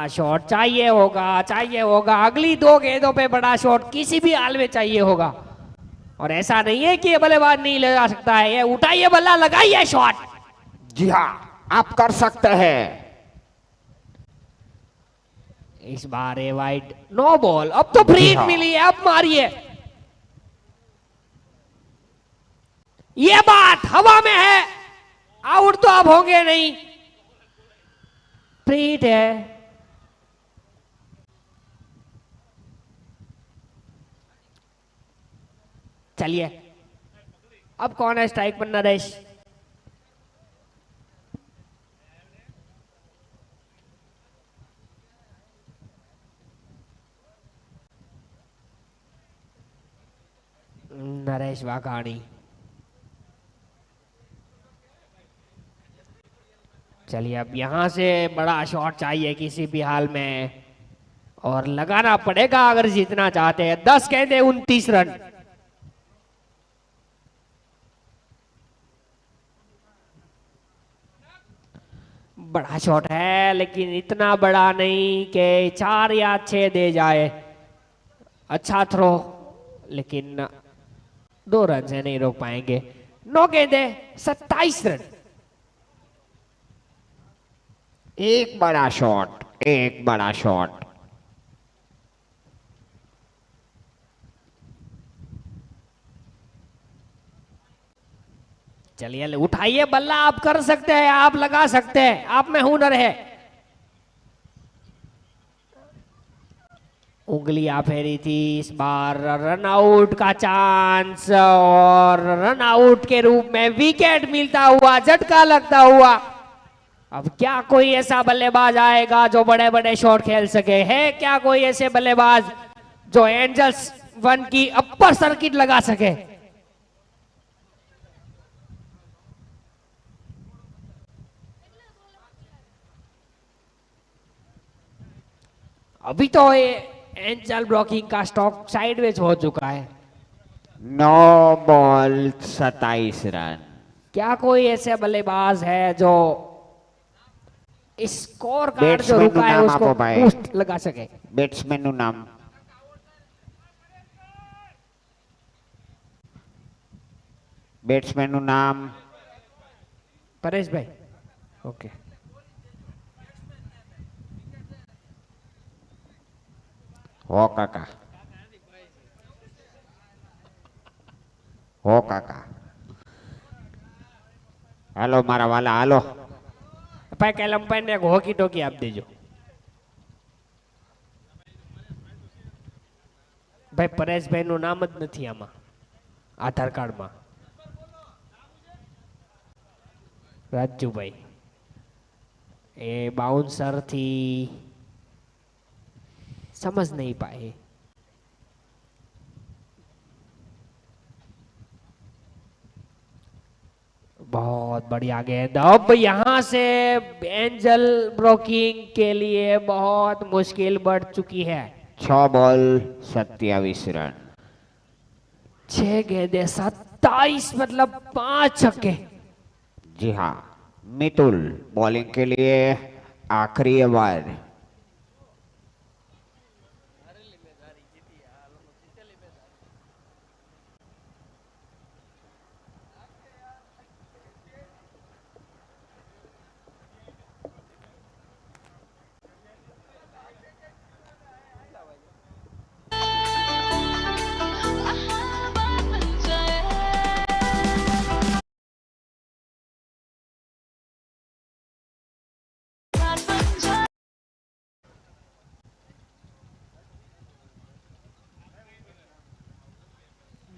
शॉट चाहिए होगा. अगली 2 गेंदों पे बड़ा शॉट किसी भी हाल में चाहिए होगा. और ऐसा नहीं है कि ये बल्लेबाज नहीं ले जा सकता है. ये उठाइए बल्ला, लगाइए शॉट. जी हाँ, आप कर सकते हैं. इस बार ये वाइड, नो बॉल. अब तो फ्री हिट मिली है, अब मारिए. ये बात हवा में है, आउट तो अब होंगे नहीं. फ्री हिट है. चलिए, अब कौन है स्ट्राइक पर? नरेश. नरेश वाघाणी. चलिए, अब यहां से बड़ा शॉट चाहिए किसी भी हाल में और लगाना पड़ेगा अगर जीतना चाहते हैं. 10 गेंदे 29 रन. बड़ा शॉट है लेकिन इतना बड़ा नहीं कि 4 या 6 दे जाए. अच्छा थ्रो, लेकिन 2 रन से नहीं रोक पाएंगे. 9 गेंदे 27 रन. एक बड़ा शॉट, एक बड़ा शॉट. चलिए उठाइए बल्ला, आप कर सकते हैं, आप लगा सकते हैं, आप में हुनर है. उंगलियां फेरी थी. इस बार रन आउट का चांस और रन आउट के रूप में विकेट मिलता हुआ, झटका लगता हुआ. अब क्या कोई ऐसा बल्लेबाज आएगा जो बड़े बड़े शॉट खेल सके? है क्या कोई ऐसे बल्लेबाज जो एंजल्स 1 की अपर सर्किट लगा सके? अभी तो ये एंजल ब्लॉकिंग का स्टॉक साइडवेज हो चुका है। 9 बॉल 27 रन। क्या कोई ऐसे बल्लेबाज है जो स्कोर कार्ड जो Batsman रुका નું है નામ उसको આપો ભાઈ. बूस्ट लगा सके? બેટ્સમેન નું નામ. બેટ્સમેન નું નામ. परेश भाई, ओके। હો કાકા. હો કાકા. હાલો મારા વાલા હાલો. ભાઈ કાલે અંપાયર ને હોકી ટોકી આપી દેજો ભાઈ। પરેશભાઈ નું નામ જ નથી આમાં આધાર કાર્ડમાં। રાજુભાઈ એ બાઉન્સર થી समझ नहीं पाए। बहुत बढ़िया गेंद। अब यहां से एंजल ब्लॉकिंग के लिए बहुत मुश्किल बढ़ चुकी है। 6 बॉल 27 रन। 6 गेंदे 27 मतलब 5 छक्के। जी हाँ, मितुल बॉलिंग के लिए आखिरी ओवर।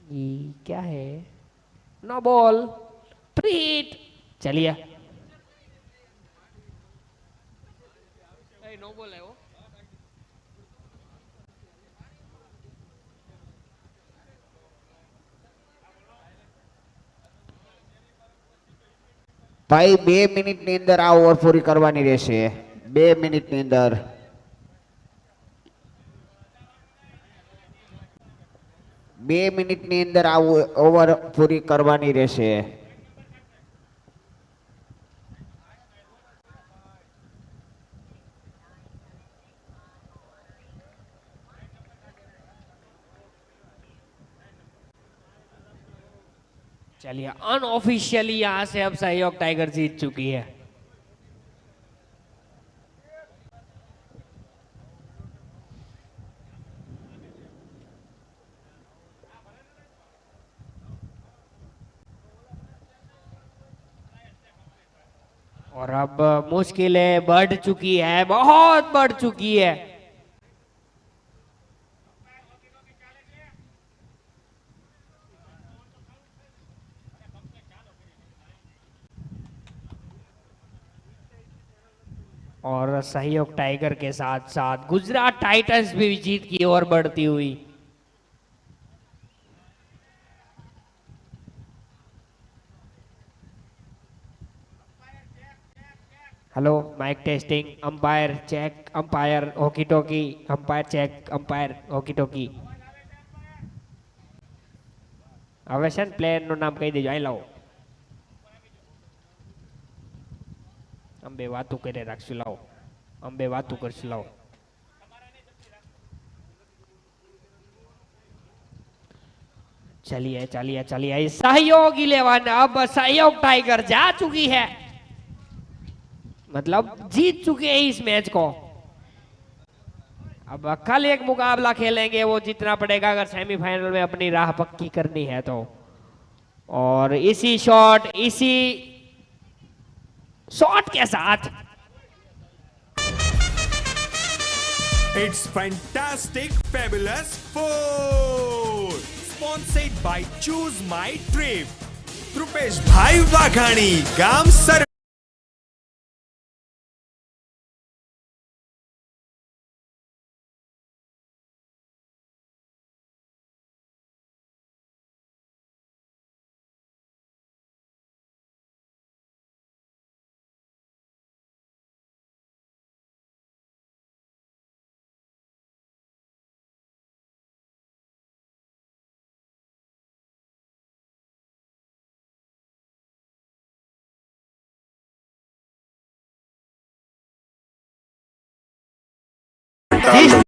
ये क्या है? नो बॉल प्रीत। चलिए नो बॉल है वो। ભાઈ 2 મિનિટની અંદર આ ઓવર પૂરી કરવાની રહેશે। 2 મિનિટની અંદર। બે મિનિટની અંદર આ ઓવર પૂરી કરવાની રહેશે। चलिए अनऑफिशियली यहां से अब सहयोग टाइगर जीत चुकी है। और अब मुश्किलें बढ़ चुकी है, बहुत बढ़ चुकी है। और सहयोग टाइगर के साथ साथ गुजरात टाइटंस भी जीत की ओर बढ़ती हुई। Hello mike testing. Umpire check, umpire होकी टोकी, अंपायर चेक, अंपायर होकी टोकी। હવે છે ને પ્લેયર નું નામ કહી દેજો। આઈ લાવો અંબે વાતું કરે રાખશું। લાવો અંબે વાતું કરશું। લાવો चलिए चलिए चलिए सहयोग 11। अब सहयोग टाइगर जा चुकी है, मतलब जीत चुके हैं इस मैच को। अब कल एक मुकाबला खेलेंगे, वो जीतना पड़ेगा अगर सेमीफाइनल में अपनी राह पक्की करनी है तो। और इसी शॉट के साथ It's fantastic, fabulous four. Sponsored by Choose My Trip. Rupesh ભાઈ વાઘાણી, ગામ સર जिस